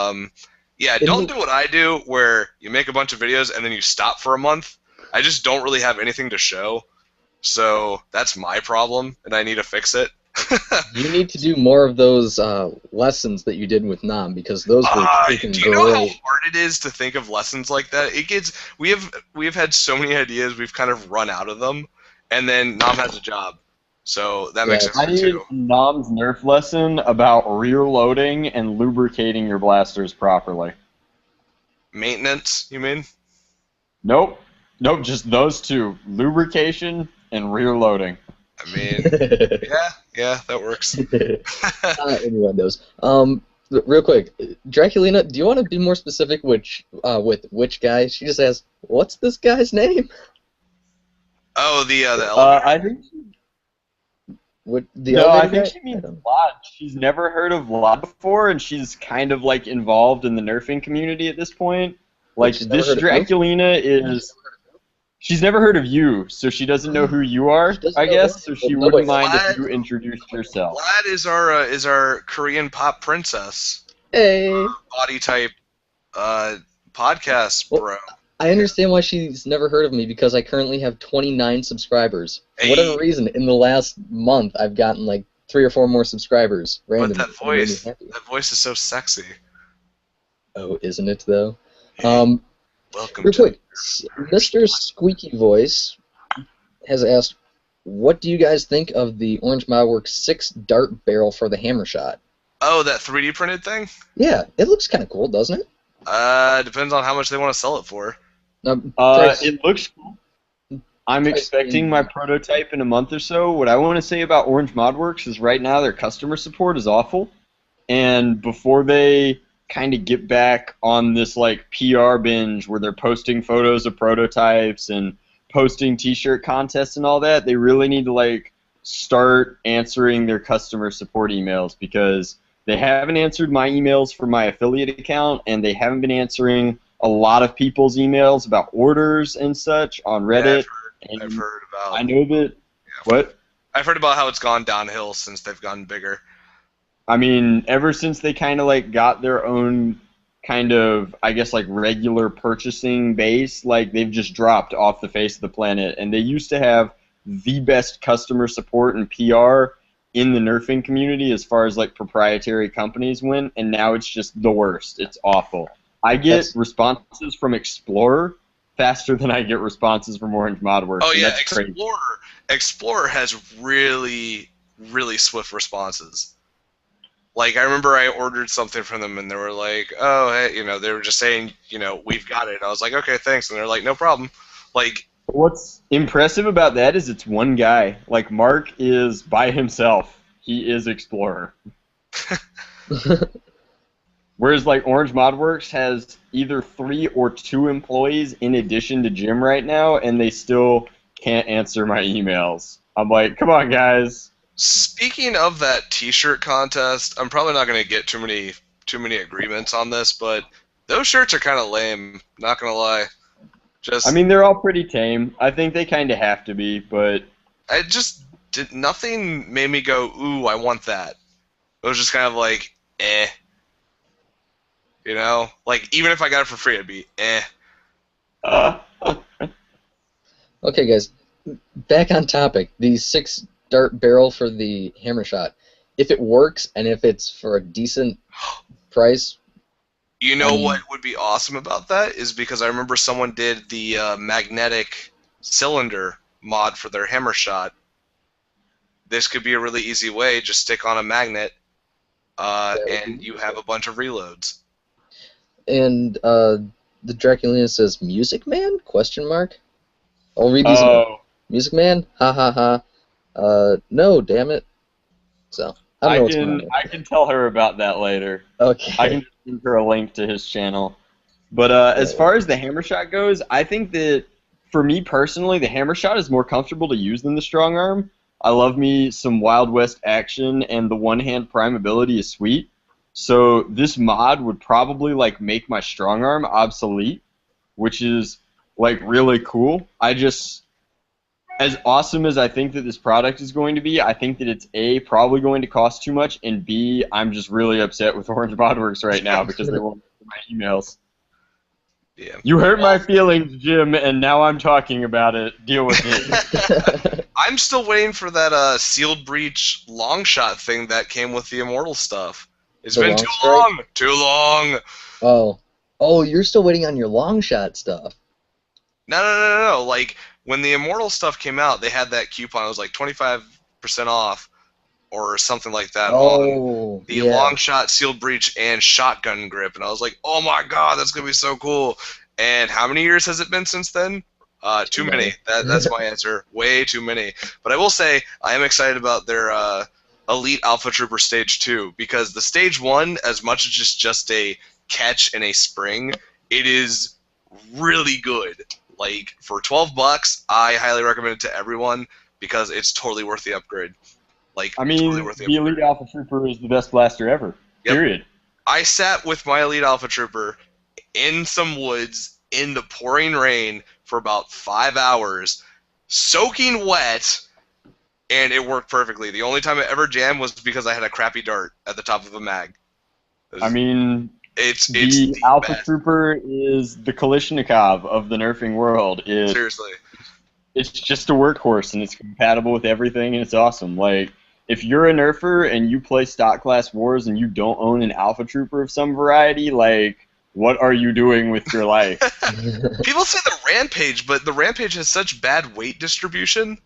yeah, don't do what I do, where you make a bunch of videos and then you stop for a month. I just don't really have anything to show, so that's my problem, and I need to fix it. You need to do more of those lessons that you did with Nam, because those were freaking great. Do you know how hard it is to think of lessons like that? It gets we have had so many ideas, we've kind of run out of them, and then Nam has a job. So that makes it hard too. I need Nom's Nerf lesson about rear loading and lubricating your blasters properly. Maintenance, you mean? Nope, just those two. Lubrication and rear loading. I mean, yeah, that works. Anyone knows. Real quick, Draculina, do you want to be more specific with which guy? She just asked, what's this guy's name? Oh, the elevator. I think I think she means Vlad. She's never heard of Vlad before, and she's kind of like involved in the nerfing community at this point. Like, this Draculina is. She's never heard of you, so she doesn't know who you are, I guess. So she wouldn't mind if you introduced yourself. Vlad is our Korean pop princess. Hey. Body type podcast, bro. I understand why she's never heard of me, because I currently have 29 subscribers. For whatever reason, in the last month, I've gotten like 3 or 4 more subscribers randomly. But that voice is so sexy. Oh, isn't it though? Welcome real quick, Mr. Squeaky Voice has asked, what do you guys think of the Orange Modworks 6 dart barrel for the hammer shot? Oh, that 3D printed thing? Yeah, it looks kind of cool, doesn't it? Depends on how much they want to sell it for. It looks cool. I'm expecting my prototype in a month or so. What I want to say about Orange Modworks is right now their customer support is awful, and before they kind of get back on this like PR binge where they're posting photos of prototypes and posting t-shirt contests and all that, they really need to like start answering their customer support emails, because they haven't answered my emails for my affiliate account, and they haven't been answering a lot of people's emails about orders and such on Reddit. Yeah, I've heard about. I know that. Yeah. What? I've heard about how it's gone downhill since they've gotten bigger. I mean, ever since they kind of like got their own kind of, I guess, like regular purchasing base, like they've just dropped off the face of the planet. And they used to have the best customer support and PR in the nerfing community as far as like proprietary companies went, and now it's just the worst. It's awful. I get responses from Explorer faster than I get responses from Orange Modworks. Oh yeah, that's Explorer has really, really swift responses. Like, I remember I ordered something from them, and they were like, oh, hey, they were just saying, we've got it. I was like, okay, thanks. And they're like, no problem. Like, What's impressive about that is it's one guy. Like, Mark is by himself. He is Explorer. Whereas, like, Orange ModWorks has either 3 or 2 employees in addition to Jim right now, and they still can't answer my emails. I'm like, come on, guys. speaking of that T-shirt contest, I'm probably not going to get too many agreements on this, but those shirts are kind of lame. Not gonna lie. I mean, they're all pretty tame. I think they kind of have to be, but I just nothing made me go, ooh, I want that. It was just kind of like, eh. Like, even if I got it for free, I'd be, eh. Okay, guys, back on topic. The 6-dart barrel for the hammer shot. If it works and if it's for a decent price. You know what would be awesome about that is because I remember someone did the magnetic cylinder mod for their hammer shot. This could be a really easy way. Just stick on a magnet, and you have a bunch of reloads. And the Draculina says, "Music Man?" Question mark. I'll read these. Music Man? Ha ha ha. No, damn it. So I can tell her about that later. Okay. I can give her a link to his channel. But as far as the hammer shot goes, I think that for me personally, the hammer shot is more comfortable to use than the strong arm. I love me some Wild West action, and the one-hand prime ability is sweet. So this mod would probably like make my strong arm obsolete, which is like really cool. As awesome as I think that this product is going to be, I think that it's A, probably going to cost too much, and B, I'm just really upset with Orange ModWorks right now because they won't answer my emails. Yeah. You hurt my feelings, Jim, and now I'm talking about it. Deal with it. I'm still waiting for that sealed breach long shot thing that came with the Immortal stuff. It's been too long. Too long. Oh, you're still waiting on your long shot stuff. No. Like, when the Immortal stuff came out, they had that coupon. It was like 25% off or something like that on the long shot, sealed breach, and shotgun grip. And I was like, oh my god, that's going to be so cool. And how many years has it been since then? Too many. That's my answer. Way too many. But I will say, I am excited about their Elite Alpha Trooper Stage 2, because the Stage 1, as much as it's just a catch and a spring, it is really good. Like, for $12, I highly recommend it to everyone because it's totally worth the upgrade. Like, I mean, totally worth the Elite Alpha Trooper is the best blaster ever. Yep. Period. I sat with my Elite Alpha Trooper in some woods in the pouring rain for about 5 hours, soaking wet, and it worked perfectly. The only time it ever jammed was because I had a crappy dart at the top of a mag. It's the Alpha best. Trooper is the Kalishnikov of the nerfing world. Seriously. It's just a workhorse, and it's compatible with everything, and it's awesome. Like, if you're a nerfer and you play stock class wars and you don't own an Alpha Trooper of some variety, like, what are you doing with your life? People say the Rampage, but the Rampage has such bad weight distribution.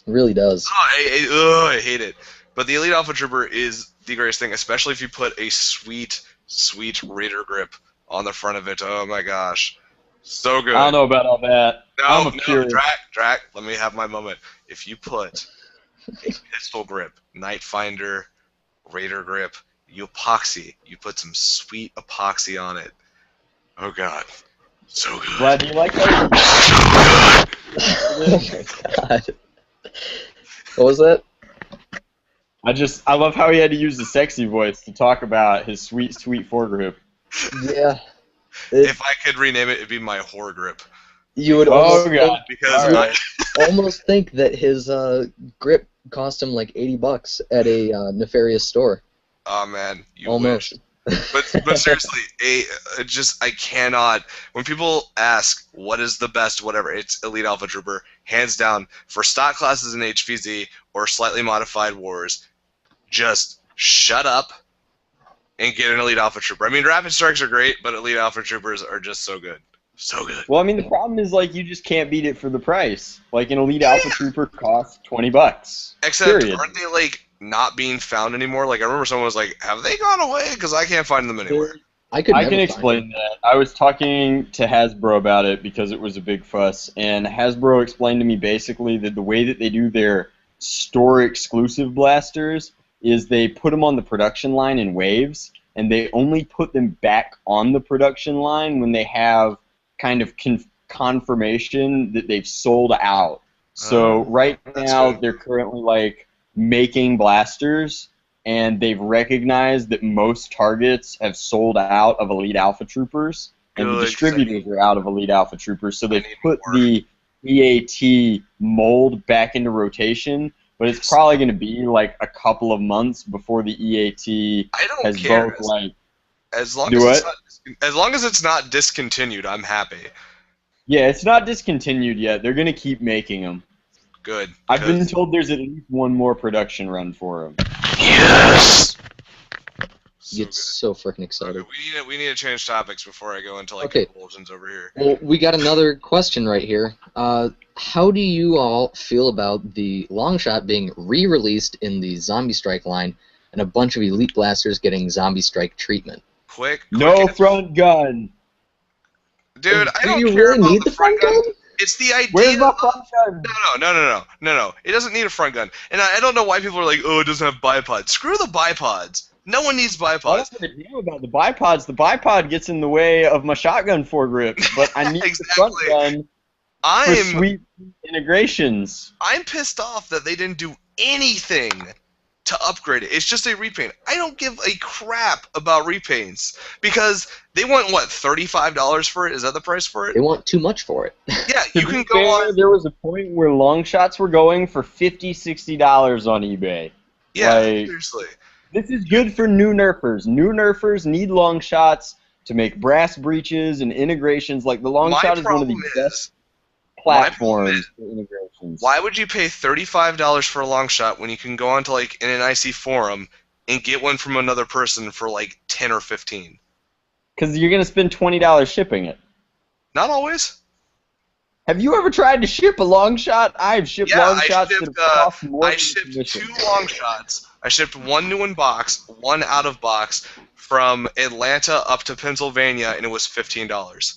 It really does. I hate it. But the Elite Alpha Trooper is the greatest thing, especially if you put a sweet Raider grip on the front of it. Oh my gosh. So good. I don't know about all that. No, Drac, let me have my moment. If you put a pistol grip, Night Finder, Raider grip, you put some sweet epoxy on it. Oh god. So good. Vlad, do you like that? Oh my god. What was that? I love how he had to use the sexy voice to talk about his sweet foregrip. Yeah. If I could rename it, it'd be my whore grip. You would almost think that his grip cost him like $80 at a nefarious store. Oh man, you almost. Wish. But seriously, I cannot. When people ask what is the best, whatever, it's Elite Alpha Trooper, hands down. For stock classes in HVZ or slightly modified wars, just shut up and get an Elite Alpha Trooper. I mean, Rapid Strikes are great, but Elite Alpha Troopers are just so good. So good. Well, I mean, the problem is, like, you just can't beat it for the price. Like, an Elite Alpha Trooper costs $20. Except, aren't they, like, not being found anymore? Like, I remember someone was like, have they gone away? Because I can't find them anywhere. I could I never can find explain it. that. I was talking to Hasbro about it because it was a big fuss, and Hasbro explained to me basically that the way that they do their store exclusive blasters is they put them on the production line in waves, and they only put them back on the production line when they have kind of confirmation that they've sold out. So right That's now good. they're currently like making blasters, and they've recognized that most targets have sold out of Elite Alpha Troopers, and the Good, 'cause distributors are out of Elite Alpha Troopers, so they've need put more. the EAT mold back into rotation, but it's probably going to be like a couple of months before the EAT I don't has care. both like As long do as what? as long as it's not discontinued, I'm happy. Yeah, it's not discontinued yet. They're going to keep making them. Good. I've been 'cause- told there's at least one more production run for them. Yes. So Get good. so freaking excited. Okay, we need to change topics before I go into like Okay. convulsions over here. Well, we got another question right here. How do you all feel about the long shot being re-released in the Zombie Strike line and a bunch of Elite Blasters getting Zombie Strike treatment? Quick No answer. front gun. Dude, I Do don't you care really about need the the front gun? It's the idea. Where's my front gun? No. It doesn't need a front gun. And I don't know why people are like, oh, it doesn't have bipods. Screw the bipods. No one needs I bipods. don't give a damn about the bipods. The bipod gets in the way of my shotgun foregrip, but I need the front Exactly. gun for I'm sweet integrations. I'm pissed off that they didn't do anything to upgrade it. It's just a repaint. I don't give a crap about repaints because they want what, $35 for it? Is that the price for it? They want too much for it. Yeah, To you be can go fair, on. there was a point where long shots were going for $50, $60 on eBay. Yeah, like- seriously. This is good for new nerfers. New nerfers need long shots to make brass breaches and integrations. Like the long My shot is one of the problem best my problem platforms is, for integrations. why would you pay $35 for a long shot when you can go onto like in an IC forum and get one from another person for like 10 or 15? Because you're gonna spend $20 shipping it. Not always. Have you ever tried to ship a long shot? I've shipped Yeah, long shots that have cost more I than shipped commission. 2 long shots. I shipped one new in box, one out of box from Atlanta up to Pennsylvania, and it was $15.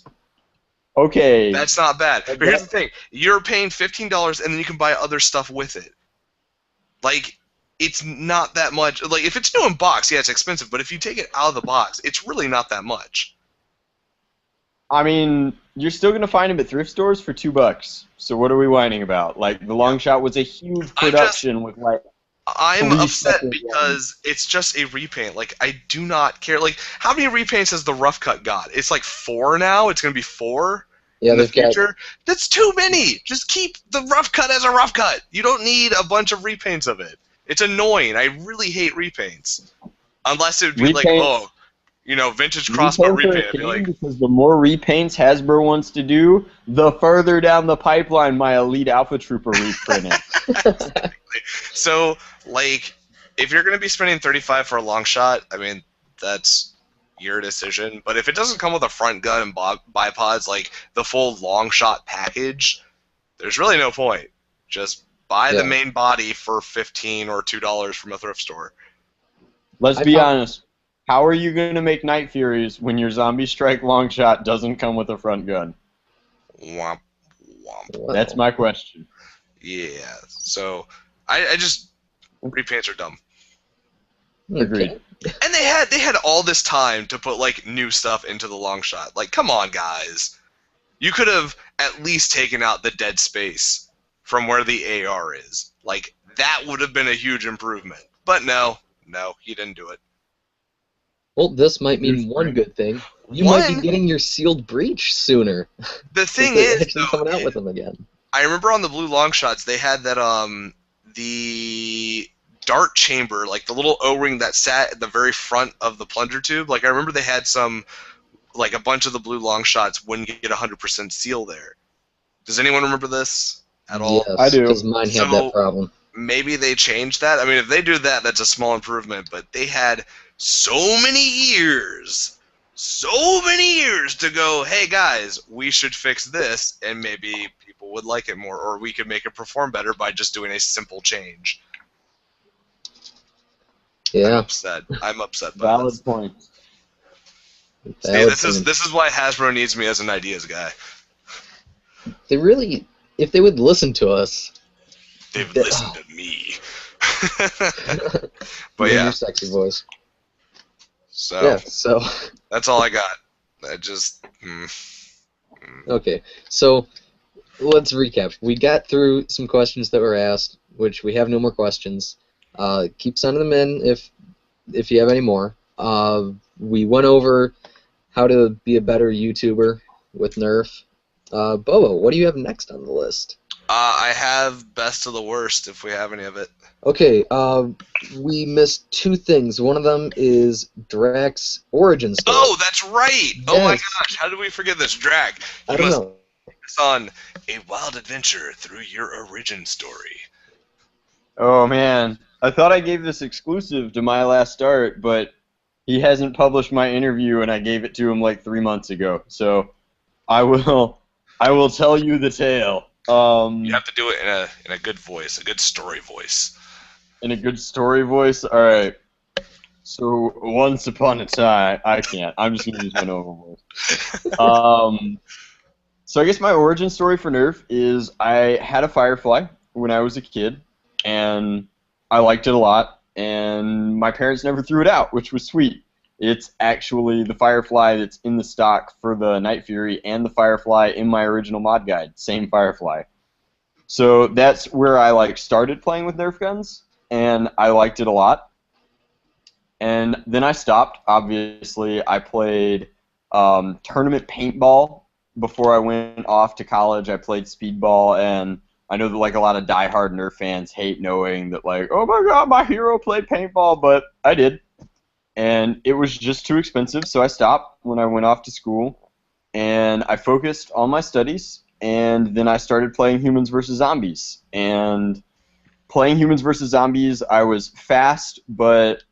Okay. That's not bad. But But here's the thing: you're paying $15, and then you can buy other stuff with it. Like, it's not that much. Like, if it's new in box, yeah, it's expensive. But if you take it out of the box, it's really not that much. I mean, you're still gonna find them at thrift stores for $2. So what are we whining about? Like the long shot was a huge production with like. I'm 3 upset separate because it's just a repaint. Like, I do not care. Like, how many repaints has the rough cut got? It's like 4 now. It's gonna be 4 Yeah, in the they've got. future. That's too many. Just keep the rough cut as a rough cut. You don't need a bunch of repaints of it. It's annoying. I really hate repaints. Unless it would be like, Repaints- oh, you know, vintage crossbow Repaints are repaint. a I'd be pain like, because the more repaints Hasbro wants to do, the further down the pipeline my Elite Alpha Trooper reprint is. so, like, if you're going to be spending $35 for a long shot, I mean, that's your decision. But if it doesn't come with a front gun and bipods, like the full long shot package, there's really no point. Just buy the Yeah. main body for $15 or $2 from a thrift store. Let's I be found- honest. How are you going to make Night Furies when your Zombie Strike long shot doesn't come with a front gun? Womp, womp. Wow. That's my question. Yeah. So, I just repaints are dumb. Agreed. Okay. And they had all this time to put like new stuff into the long shot. Like, come on, guys. You could have at least taken out the dead space from where the AR is. Like, that would have been a huge improvement. But no, you didn't do it. Well, this might mean one good thing. You might be getting your sealed breach sooner. The thing They're is, actually though, coming out with them again. I remember on the blue long shots they had that the dart chamber, like the little O-ring that sat at the very front of the plunger tube. Like, I remember they had some, like a bunch of the blue long shots wouldn't get 100% seal there. Does anyone remember this at all? Yes, I do. because mine had So- that problem. Maybe they changed that. I mean, if they do that, that's a small improvement. But they had so many years to go, hey guys, we should fix this, and maybe people would like it more, or we could make it perform better by just doing a simple change. I'm Yeah, upset. I'm upset by Valid this. point. See, valid this point. is why Hasbro needs me as an ideas guy. They really, if they would listen to us, They've they- listened to me. you But and yeah, your sexy voice. so Yeah, so that's all I got. I just okay, so let's recap. We got through some questions that were asked, which we have no more questions. Keep sending them in if you have any more. We went over how to be a better YouTuber with Nerf. Bobo, what do you have next on the list? I have best of the worst if we have any of it. Okay, we missed two things. One of them is Drax's origin story. Oh, that's right. Oh my Yes. gosh, how did we forget this? Drag. I You don't must know. take us on a wild adventure through your origin story. Oh man, I thought I gave this exclusive to My Last Start, but he hasn't published my interview, and I gave it to him like 3 months ago. So I will tell you the tale. You have to do it in a good voice, a good story voice. In a good story voice. All right. So once upon a time, I can't. I'm just gonna use my normal voice. So I guess my origin story for Nerf is I had a Firefly when I was a kid, and I liked it a lot, and my parents never threw it out, which was sweet. It's actually the Firefly that's in the stock for the Night Fury and the Firefly in my original mod guide, same Firefly. So that's where I started playing with Nerf guns, and I liked it a lot. And then I stopped. Obviously, I played tournament paintball before I went off to college. I played speedball, and I know that a lot of diehard Nerf fans hate knowing that oh my god, my hero played paintball, but I did. And it was just too expensive, so I stopped when I went off to school, and I focused on my studies, and then I started playing Humans vs. Zombies. And playing Humans vs. Zombies, I was fast, but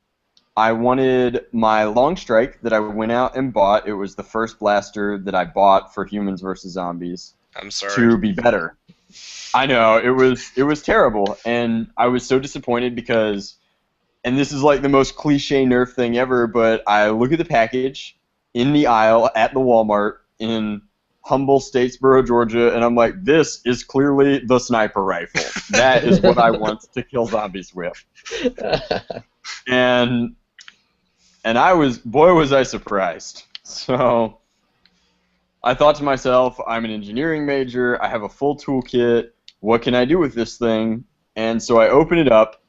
I wanted my long strike that I went out and bought. It was the first blaster that I bought for Humans vs. Zombies. I'm sorry. To be better. I know, it was terrible, and I was so disappointed because, and this is the most cliche Nerf thing ever, but I look at the package in the aisle at the Walmart in humble Statesboro, Georgia, and I'm like, this is clearly the sniper rifle. That is what I want to kill zombies with. And boy was I surprised. So I thought to myself, I'm an engineering major, I have a full toolkit, what can I do with this thing? And so I open it up,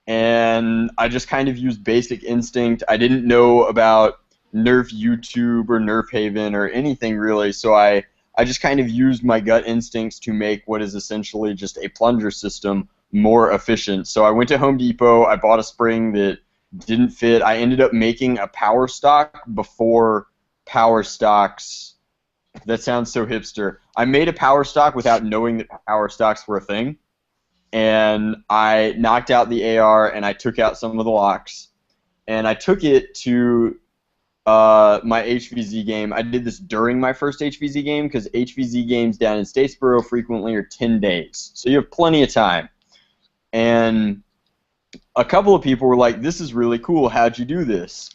and I just kind of used basic instinct. I didn't know about Nerf YouTube or Nerf Haven or anything really, so I just kind of used my gut instincts to make what is essentially just a plunger system more efficient. So I went to Home Depot, I bought a spring that didn't fit. I ended up making a power stock before power stocks. That sounds so hipster. I made a power stock without knowing that power stocks were a thing, and I knocked out the AR and I took out some of the locks, and I took it to my HVZ game. I did this during my first HVZ game because HVZ games down in Statesboro frequently are 10 days, so you have plenty of time. And a couple of people were like, this is really cool, how'd you do this?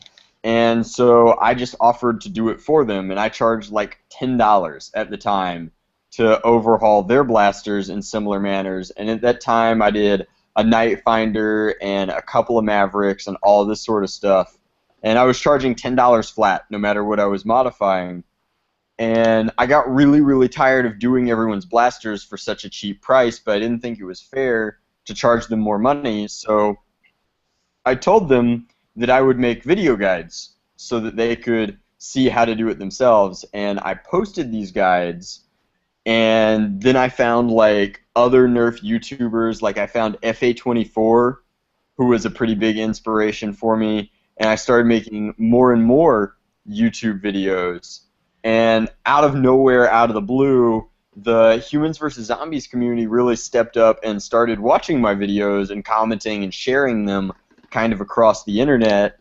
And so I just offered to do it for them, and I charged $10 at the time to overhaul their blasters in similar manners. And at that time I did a Night Finder and a couple of Mavericks and all this sort of stuff. And I was charging $10 flat no matter what I was modifying. And I got really, really tired of doing everyone's blasters for such a cheap price, but I didn't think it was fair to charge them more money. So I told them that I would make video guides so that they could see how to do it themselves. And I posted these guides, and then I found other Nerf YouTubers. I found FA24, who was a pretty big inspiration for me, and I started making more and more YouTube videos. And out of nowhere, out of the blue, the Humans vs. Zombies community really stepped up and started watching my videos and commenting and sharing them kind of across the internet.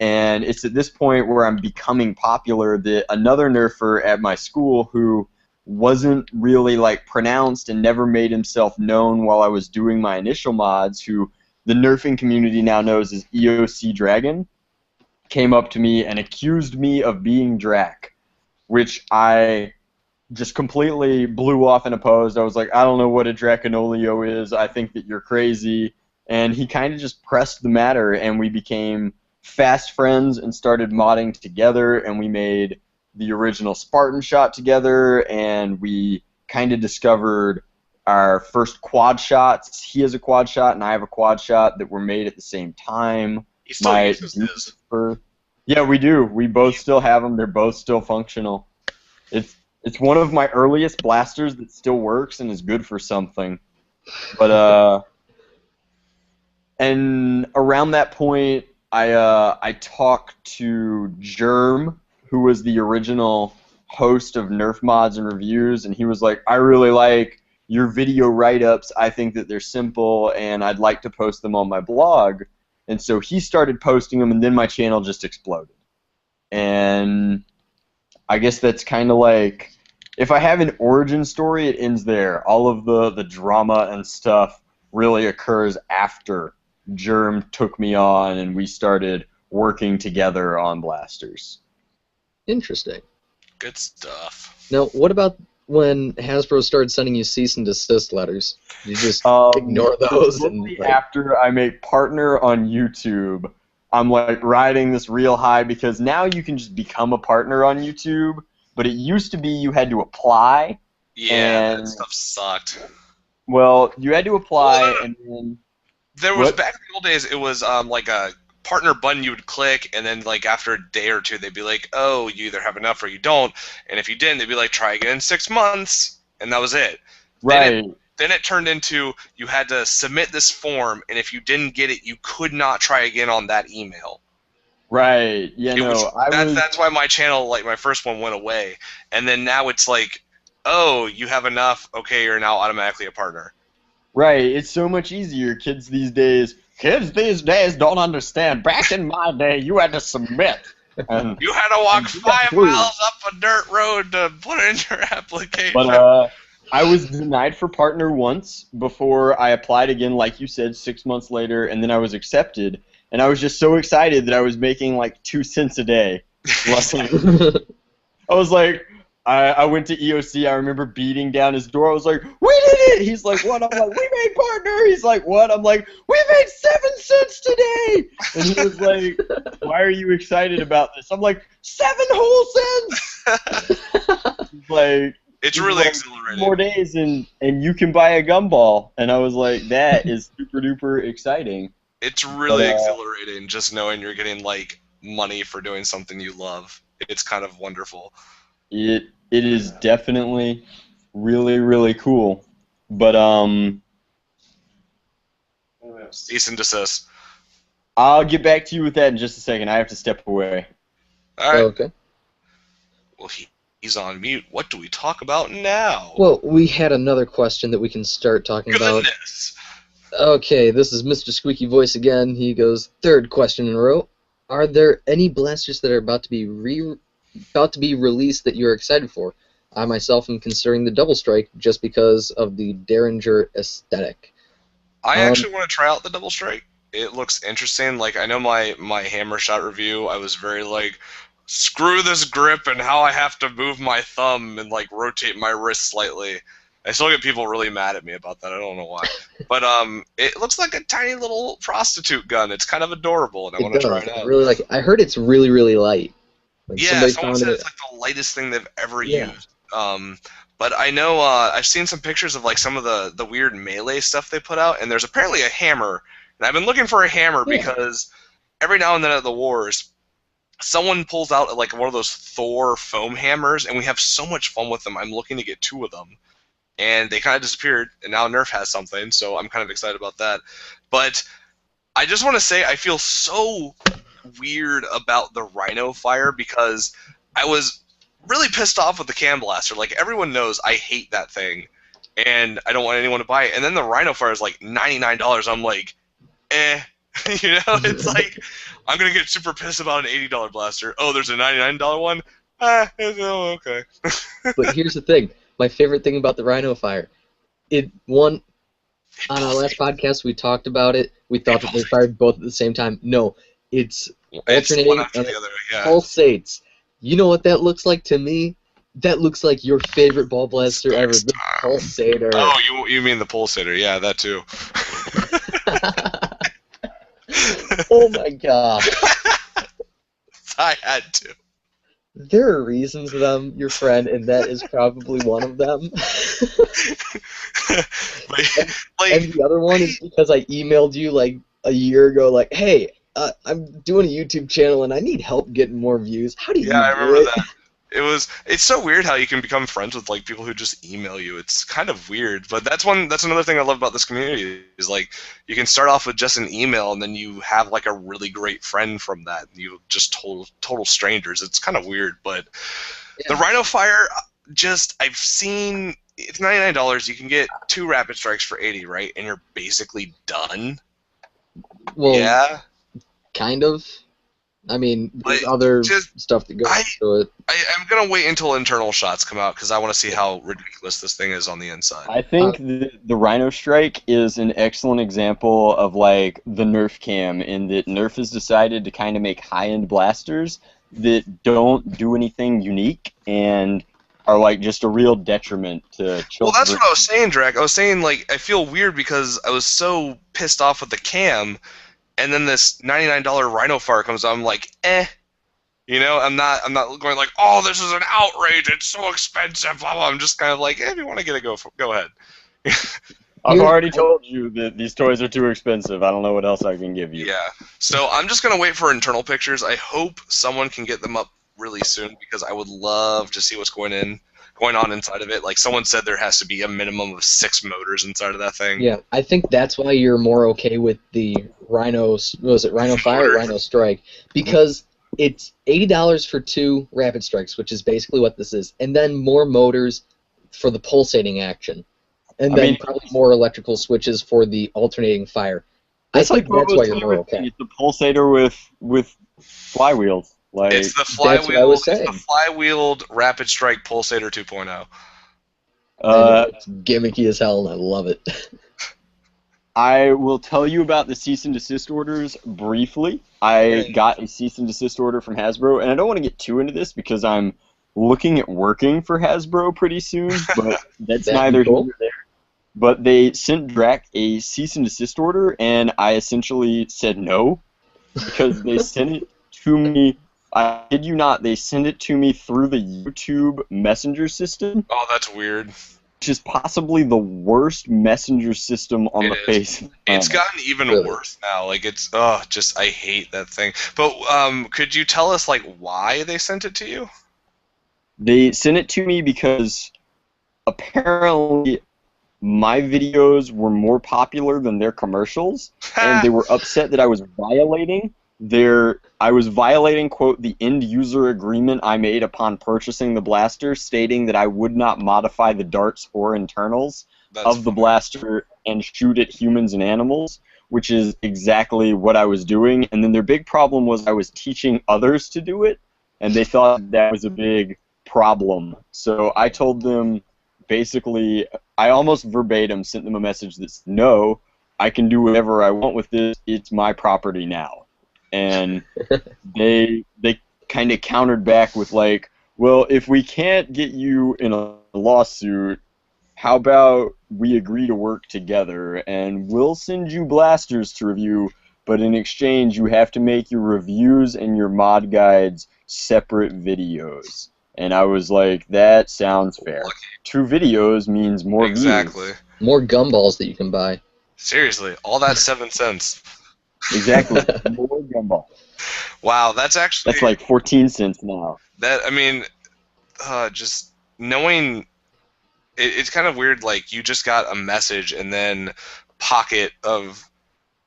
And it's at this point where I'm becoming popular that another Nerfer at my school who wasn't really pronounced and never made himself known while I was doing my initial mods, who the nerfing community now knows as EOC Dragon, came up to me and accused me of being Drac, which I just completely blew off and opposed. I was like, I don't know what a Draconolio is. I think that you're crazy. And he kind of just pressed the matter, and we became fast friends and started modding together, and we made the original Spartan shot together, and we kind of discovered our first quad shots. He has a quad shot, and I have a quad shot that were made at the same time. He still uses his. Yeah, we do. We both still have them. They're both still functional. It's one of my earliest blasters that still works and is good for something. But and around that point, I talked to Germ, who was the original host of Nerf mods and reviews, and he was like, I really like your video write-ups. I think that they're simple, and I'd like to post them on my blog. And so he started posting them, and then my channel just exploded. And I guess that's kind of like, if I have an origin story, it ends there. All of the drama and stuff really occurs after Germ took me on, and we started working together on blasters. Interesting. Good stuff. Now, what about when Hasbro started sending you cease and desist letters? You just ignore those? Shortly after I make partner on YouTube, I'm like riding this real high, because now you can just become a partner on YouTube, but it used to be you had to apply. Yeah, and, that stuff sucked. Well, you had to apply, and then... There was, back in the old days, it was like a partner button you would click, and then like after a day or two, they'd be like, oh, you either have enough or you don't. And if you didn't, they'd be like, try again in 6 months. And that was it. Right. Then it turned into you had to submit this form, and if you didn't get it, you could not try again on that email. Right. Yeah, that's why my channel, like my first one, went away. And then now it's like, oh, you have enough. Okay, you're now automatically a partner. Right, it's so much easier. Kids these days don't understand. Back in my day, you had to submit. And you had to walk 5 miles up a dirt road to put in your application. But I was denied for partner once before I applied again, like you said, 6 months later, and then I was accepted. And I was just so excited that I was making like 2 cents a day. I was like... I went to EOC. I remember beating down his door. I was like, we did it! He's like, what? I'm like, we made partner! He's like, what? I'm like, we made 7 cents today! And he was like, why are you excited about this? I'm like, 7 whole cents! He's like, it's really exhilarating. 4 days and you can buy a gumball. And I was like, that is super duper exciting. It's really exhilarating just knowing you're getting like money for doing something you love. It's kind of wonderful. It is definitely really, really cool. But, cease and desist. I'll get back to you with that in just a second. I have to step away. All right. Okay. Well, he's on mute. What do we talk about now? Well, we had another question that we can start talking about. Goodness. Okay, this is Mr. Squeaky Voice again. He goes, third question in a row. Are there any blasters that are about to be released that you're excited for? I myself am considering the Double Strike just because of the Derringer aesthetic. I actually want to try out the Double Strike. It looks interesting. Like, I know my hammer shot review, I was very like, screw this grip and how I have to move my thumb and like rotate my wrist slightly. I still get people really mad at me about that. I don't know why. But it looks like a tiny little prostitute gun. It's kind of adorable, and I want to try it out. I really like it. I heard it's really, really light. Like, yeah, someone said it's like the lightest thing they've ever used. But I know I've seen some pictures of like some of the weird melee stuff they put out, and there's apparently a hammer. And I've been looking for a hammer because every now and then at the wars, someone pulls out like one of those Thor foam hammers, and we have so much fun with them. I'm looking to get 2 of them. And they kind of disappeared, and now Nerf has something, so I'm kind of excited about that. But I just want to say I feel so weird about the Rhino Fire because I was really pissed off with the Cam Blaster. Like, everyone knows I hate that thing, and I don't want anyone to buy it. And then the Rhino Fire is like $99. I'm like, eh. You know, it's like, I'm going to get super pissed about an $80 blaster. Oh, there's a $99 one? Okay. But here's the thing. My favorite thing about the Rhino Fire, on our last podcast, we talked about it. We thought that they fired both at the same time. No, it's It's one alternating after and the it other. Yeah. pulsates. You know what that looks like to me? That looks like your favorite ball blaster ever, the pulsator. Oh, you mean the pulsator? Yeah, that too. Oh my god. I had to. There are reasons that I'm your friend, and that is probably one of them. And the other one is because I emailed you like a year ago, like, hey, I'm doing a YouTube channel and I need help getting more views. How do you I do remember it? that. It's so weird how you can become friends with like people who just email you. It's kind of weird, but that's another thing I love about this community is like you can start off with just an email and then you have like a really great friend from that. You just total strangers. It's kind of weird, but the Rhino Fire, I've seen it's $99. You can get 2 rapid strikes for 80, right? And you're basically done. Well, yeah, kind of. I mean, there's But other just- stuff that goes into it. I'm gonna wait until internal shots come out because I want to see how ridiculous this thing is on the inside. I think the Rhino Strike is an excellent example of like the Nerf cam in that Nerf has decided to kind of make high-end blasters that don't do anything unique and are like just a real detriment to children. Well, that's what I was saying, Drac. I was saying like I feel weird because I was so pissed off with the cam, and then this $99 Rhino Fire comes out. I'm like, you know, I'm not going like, oh, this is an outrage. It's so expensive. Blah, blah. I'm just kind of like, if you want to get it, go ahead. I've already told you that these toys are too expensive. I don't know what else I can give you. Yeah. So I'm just gonna wait for internal pictures. I hope someone can get them up really soon because I would love to see what's going on inside of it. Like someone said, there has to be a minimum of 6 motors inside of that thing. Yeah, I think that's why you're more okay with the Rhino Fire or Rhino Strike, because it's $80 for 2 rapid strikes, which is basically what this is, and then more motors for the pulsating action, and then probably more electrical switches for the alternating fire. I think that's why you're more okay. It's the pulsator with flywheels. Like, it's the That's what I was saying. It's the flywheeled Rapid Strike Pulsator 2.0. It's gimmicky as hell, and I love it. I will tell you about the cease and desist orders briefly. I got a cease and desist order from Hasbro, and I don't want to get too into this because I'm looking at working for Hasbro pretty soon, but that's neither here nor there. But they sent Drac a cease and desist order, and I essentially said no because they sent it to me. I kid you not, they send it to me through the YouTube messenger system. Oh, that's weird. Which is possibly the worst messenger system on the face of the planet. It's gotten even worse now. Like, it's, I hate that thing. But, could you tell us, like, why they sent it to you? They sent it to me because apparently my videos were more popular than their commercials, and they were upset that I was violating quote, the end user agreement I made upon purchasing the blaster, stating that I would not modify the darts or internals of the blaster and shoot at humans and animals, which is exactly what I was doing. And then their big problem was I was teaching others to do it, and they thought that was a big problem. So I told them, basically, I almost verbatim sent them a message that said, no, I can do whatever I want with this, it's my property now. And they kind of countered back with like, well, if we can't get you in a lawsuit, how about we agree to work together and we'll send you blasters to review, but in exchange you have to make your reviews and your mod guides separate videos. And I was like, that sounds fair. 2 videos means more views. More gumballs that you can buy. Seriously, all that 7 cents. Exactly. More gumball. Wow, that's like 14 cents now. That, I mean, just knowing, it's kind of weird, like, you just got a message and then Pocket of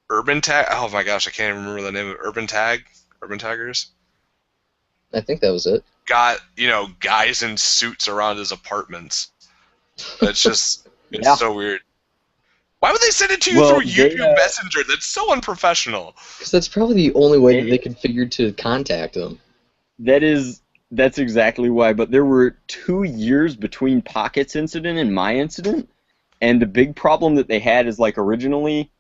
Urban Tag, oh my gosh, I can't even remember the name of Urban Taggers? I think that was it. Got, guys in suits around his apartments. It's just, so weird. Why would they send it to you through YouTube Messenger? That's so unprofessional. Because that's probably the only way that they could figure to contact them. That's exactly why. But there were 2 years between Pocket's incident and my incident, And the big problem that they had is, like, originally,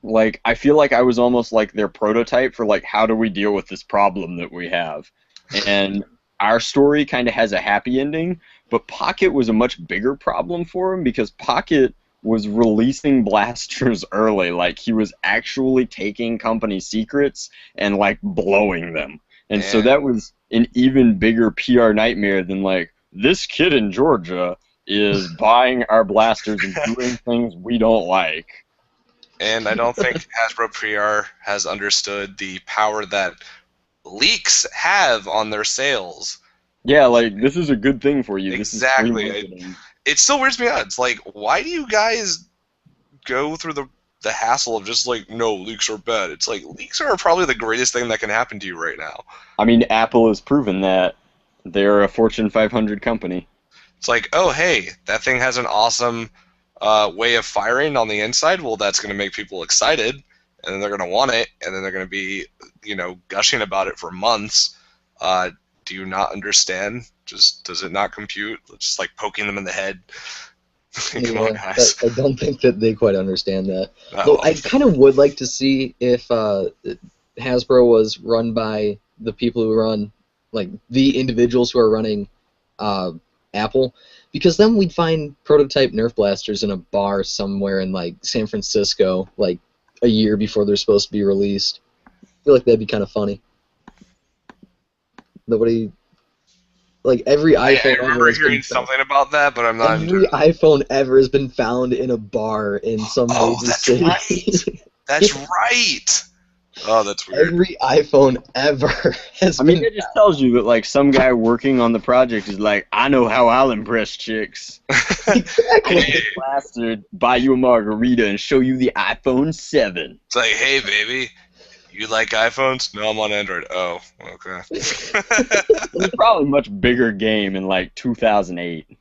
like, I feel like I was almost like their prototype for, like, how do we deal with this problem that we have. And our story kind of has a happy ending, but Pocket was a much bigger problem for him because Pocket was releasing blasters early. Like, he was actually taking company secrets and, like, blowing them. And so that was an even bigger PR nightmare than, like, this kid in Georgia is buying our blasters and doing things we don't like. And I don't think Hasbro PR has understood the power that leaks have on their sales. Yeah, like, this is a good thing for you. Exactly. This is it still weirds me out. It's like, why do you guys go through the hassle of just like, no, leaks are bad? It's like, leaks are probably the greatest thing that can happen to you right now. I mean, Apple has proven that. They're a Fortune 500 company. It's like, oh, hey, that thing has an awesome way of firing on the inside. Well, that's going to make people excited, and then they're going to want it, and then they're going to be, gushing about it for months. Do you not understand? Just does it not compute? Just like poking them in the head. Come on, guys. I don't think that they quite understand that. Oh. Though I kind of would like to see if Hasbro was run by the people who run, like, the individuals who are running Apple, because then we'd find prototype Nerf blasters in a bar somewhere in, like, San Francisco, like, a year before they're supposed to be released. I feel like that'd be kind of funny. Nobody, like, every iPhone I remember hearing something about that, but I'm not. Every iPhone ever has been found in a bar in some major city. Right. That's right. Oh, that's weird. Every iPhone ever has been. I mean, it just tells you that, like, some guy working on the project is like, I know how I'll impress chicks. Exactly. Hey. Blaster, buy you a margarita and show you the iPhone 7. It's like, hey, baby, you like iPhones? No, I'm on Android. Oh, okay. It was probably a much bigger game in, like, 2008.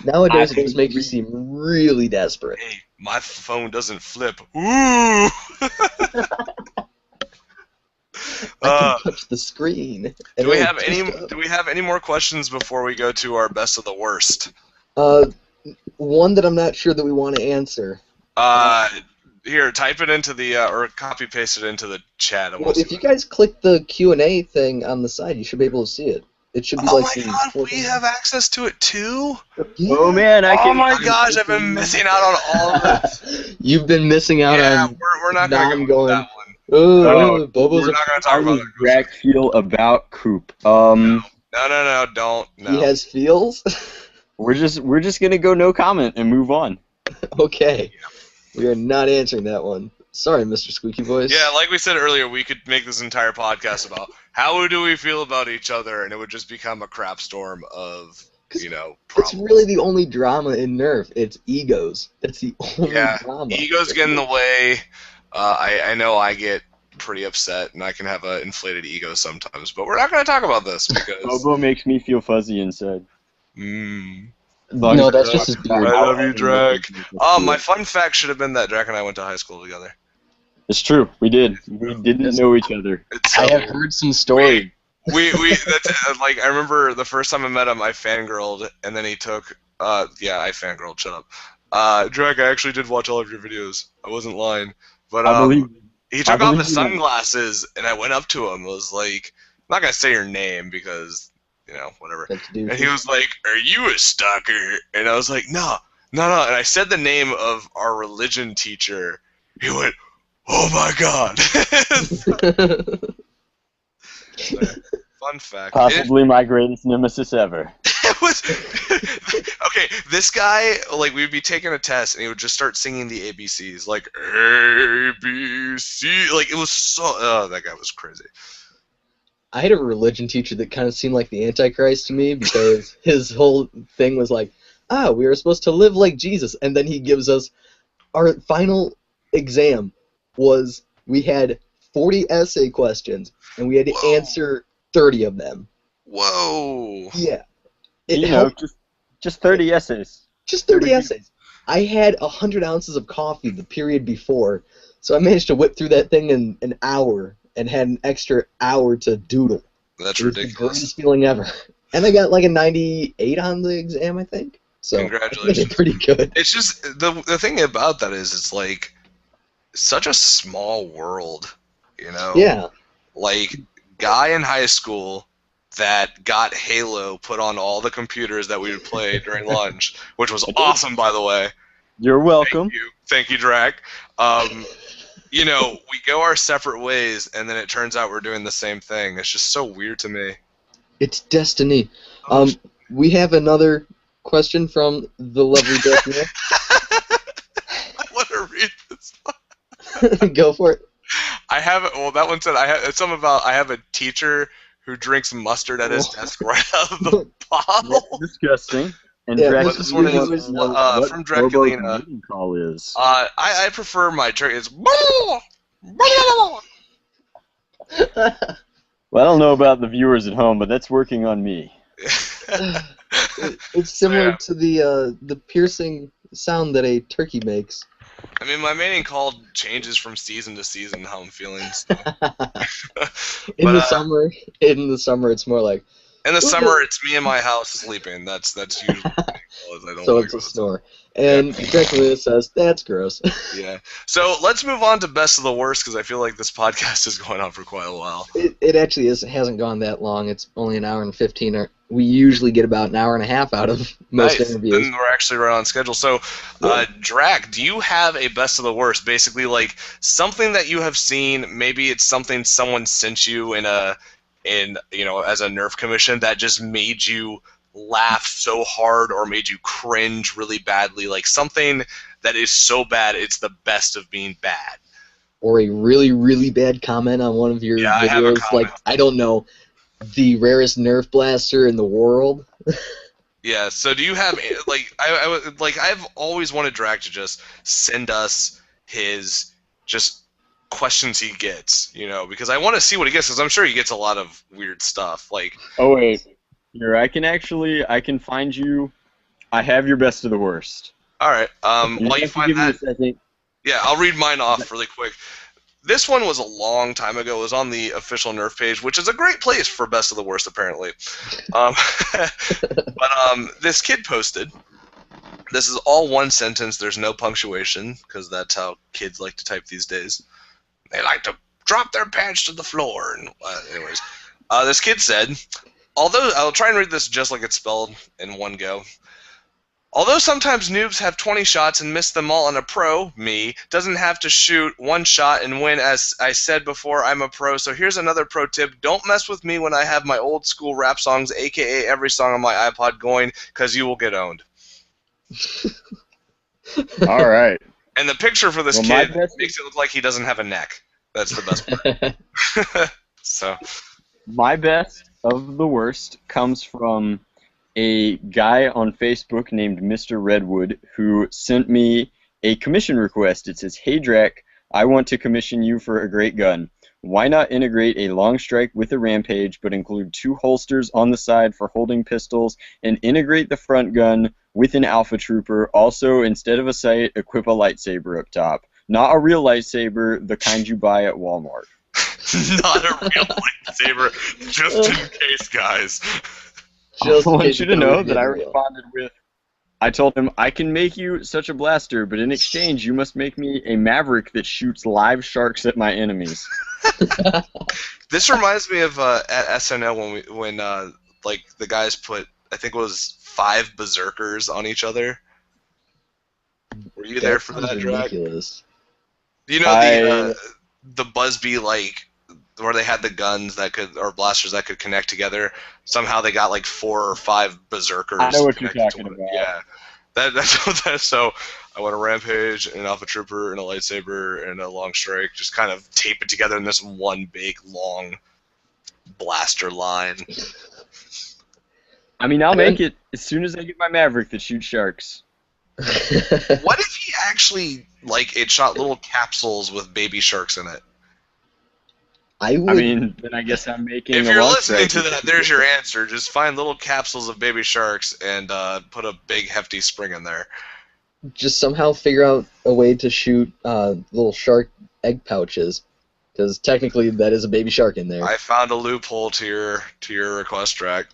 Nowadays, it just makes you seem really desperate. Hey, my phone doesn't flip. Ooh! I can touch the screen. Do we have any more questions before we go to our best of the worst? One that I'm not sure that we want to answer. Here, type it into the or copy paste it into the chat. Well, if you guys click the Q&A thing on the side, you should be able to see it. It should be oh like my god, we have access to it too? Yeah. Oh man, Oh my gosh, I've been missing out on all of this. You've been missing out on. We're not going to go with that one. Bobo's We're not going to talk about How does Jack feel about Coop? No, don't. No. He has feels? We're just gonna go no comment and move on. Okay. We are not answering that one. Sorry, Mr. Squeaky Voice. Yeah, like we said earlier, we could make this entire podcast about how do we feel about each other, and it would just become a crap storm of, problems. It's really the only drama in Nerf. It's egos. That's the only drama. Egos get in the way. I know I get pretty upset, and I can have an inflated ego sometimes, but we're not going to talk about this because... Bobo makes me feel fuzzy inside. No, that's just his beard. I love you, Drake. My fun fact should have been that Drake and I went to high school together. It's true. We did. We didn't know each other. I have heard some stories. That's like, I remember the first time I met him, I fangirled, and then he took, I fangirled, shut up. Drake, I actually did watch all of your videos. I wasn't lying. But he took off his sunglasses, and I went up to him. I was like, I'm not going to say your name because, whatever. And he was like, are you a stalker? And I was like, no. And I said the name of our religion teacher. He went, oh my god. Fun fact. Possibly my greatest nemesis ever. It was okay. This guy, like, we'd be taking a test, and he would just start singing the ABCs, like ABC. Like, it was so. Oh, that guy was crazy. I had a religion teacher that kind of seemed like the Antichrist to me because his whole thing was like, we were supposed to live like Jesus, and then he gives us our final exam. We had 40 essay questions, and we had to answer 30 of them. Whoa. Yeah. Just 30 essays. Just 30 essays. I had 100 ounces of coffee the period before, so I managed to whip through that thing in an hour and had an extra hour to doodle. That's ridiculous. ridiculous. The greatest feeling ever. And I got like a 98 on the exam, I think. So Congratulations. they're pretty good. It's just the thing about that is it's like such a small world, you know. Yeah. Like guy in high school that got Halo put on all the computers that we would play during lunch, which was awesome, by the way. You're welcome. Thank you, Drac. You know, we go our separate ways, and then it turns out we're doing the same thing. It's just so weird to me. It's destiny. We have another question from the lovely Destiny. I want to read this one. Go for it. I have well. That one said it's something about I have a teacher who drinks mustard at his desk right out of the bottle. That's disgusting. And Yeah, Drax, this one is, know what from Bobo's Draculina. meeting call is. I prefer my turkey. It's Well, I don't know about the viewers at home, but that's working on me. It's similar to the piercing sound that a turkey makes. I mean, my mating call changes from season to season how I'm feeling. So. In the summer, it's more like. In the summer, it's me in my house sleeping. That's usually what I don't so like it's a snore. And Dracula says, that's gross. Yeah. So let's move on to best of the worst because I feel like this podcast is going on for quite a while. It actually hasn't gone that long. It's only an hour and 15. We usually get about an hour and a half out of most interviews. Then we're actually right on schedule. So, Drac, do you have a best of the worst? Basically, like something that you have seen. Maybe it's something someone sent you in as a Nerf commission that just made you laugh so hard or made you cringe really badly, like something that is so bad it's the best of being bad. Or a really, really bad comment on one of your videos, I have a comment. like, I don't know, the rarest Nerf blaster in the world. Yeah, so do you have, like, I've always wanted Drac to just send us his just questions he gets, because I want to see what he gets, because I'm sure he gets a lot of weird stuff, like... Oh, wait. Here, I can find you. I have your best of the worst. All right. While you find that, yeah, I'll read mine off really quick. This one was a long time ago. It was on the official Nerf page, which is a great place for best of the worst, apparently. But this kid posted. This is all one sentence. There's no punctuation because that's how kids like to type these days. They like to drop their pants to the floor. And anyways, this kid said. Although, I'll try and read this just like it's spelled in one go. Although sometimes noobs have 20 shots and miss them all, and a pro, me, doesn't have to shoot one shot and win. As I said before, I'm a pro, so here's another pro tip. Don't mess with me when I have my old school rap songs, a.k.a. every song on my iPod going, because you will get owned. All right. And the picture for this kid makes it look like he doesn't have a neck. That's the best part. So. My best of the worst comes from a guy on Facebook named Mr. Redwood who sent me a commission request. It says, "Hey Drac, I want to commission you for a great gun. Why not integrate a long strike with a rampage but include 2 holsters on the side for holding pistols and integrate the front gun with an alpha trooper. Also, instead of a sight, equip a lightsaber up top. Not a real lightsaber, the kind you buy at Walmart." Not a real lightsaber, just in case, guys. I want you to know that I responded with, I told him, I can make you such a blaster, but in exchange you must make me a Maverick that shoots live sharks at my enemies. This reminds me of at SNL when like the guys put, I think it was 5 berserkers on each other. Were you there for that, Drag? You know the Busby, like, where they had the guns that could, or blasters that could connect together. Somehow they got like 4 or 5 berserkers. I know what you're talking about. Yeah, that's what that. So I want a rampage, an alpha trooper, and a lightsaber, and a long strike. Just kind of tape it together in this one big long blaster line. I mean, I'll make it as soon as I get my Maverick that shoots sharks. What if he actually, like, it shot little capsules with baby sharks in it? I mean, then I guess I'm making. If you're listening to that, there's your answer. Just find little capsules of baby sharks and put a big hefty spring in there. Just somehow figure out a way to shoot little shark egg pouches. because technically that is a baby shark in there. I found a loophole to your request track.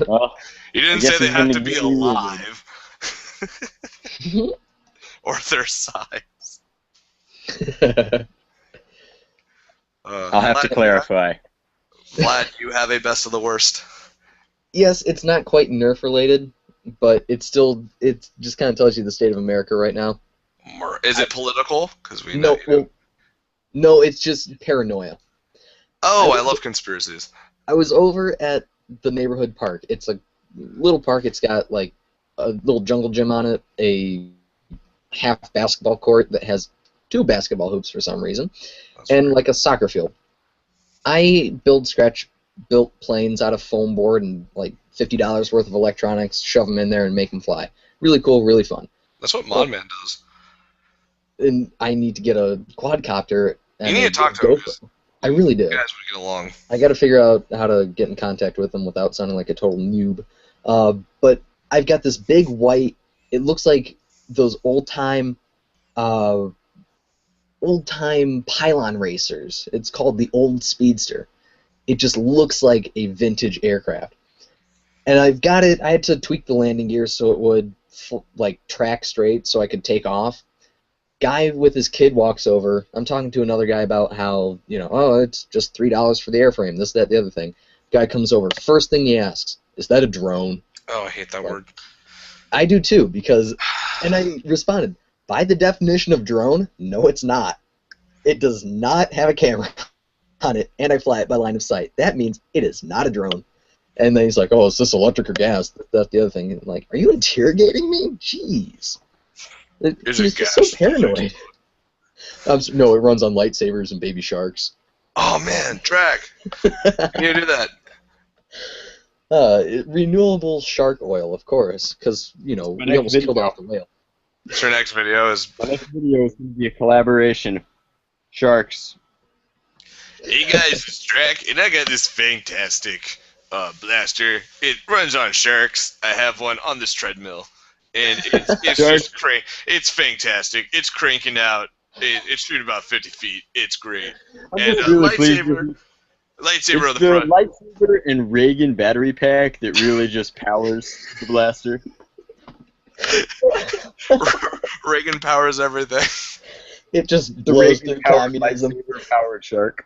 Well, You didn't say they have to be alive. Or their size. I'll have to clarify. Vlad, you have a best of the worst. Yes, it's not quite Nerf related, but it just kind of tells you the state of America right now. Is it political? Because we No, know. well, no, it's just paranoia. Oh, I love conspiracies. I was over at the neighborhood park. It's a little park. It's got like a little jungle gym on it, a half basketball court that has 2 basketball hoops for some reason, and like a soccer field. I built planes out of foam board and like $50 worth of electronics, shove them in there and make them fly. Really cool, really fun. That's what Modman does. And I need to get a quadcopter. You need to talk to him. I really do. You guys would get along. I got to figure out how to get in contact with them without sounding like a total noob. But I've got this big white. It looks like those old-time pylon racers. It's called the Old Speedster. It just looks like a vintage aircraft. And I've got it. I had to tweak the landing gear so it would like track straight so I could take off. Guy with his kid walks over. I'm talking to another guy about how, oh, it's just $3 for the airframe, this, that, the other thing. Guy comes over. First thing he asks, is that a drone? Oh, I hate that word. I do too, and I responded, by the definition of drone, no, it's not. It does not have a camera on it, and I fly it by line of sight. That means it is not a drone. And then he's like, oh, is this electric or gas? That's the other thing. And I'm like, are you interrogating me? Jeez. He's just so paranoid. No, it runs on lightsabers and baby sharks. Oh, man, track. You need to do that. Renewable shark oil, of course, because, we almost killed off the whale. So your next video is... My next video is going to be a collaboration. Sharks. Hey guys, it's Drac, and I got this fantastic blaster. It runs on sharks. I have one on this treadmill. And it's just it's fantastic. It's cranking out. It's shooting about 50 feet. It's great. And lightsaber on the front. Lightsaber and Reagan battery pack that really just powers the blaster. Reagan powers everything. It just blows through communism. Powered shark.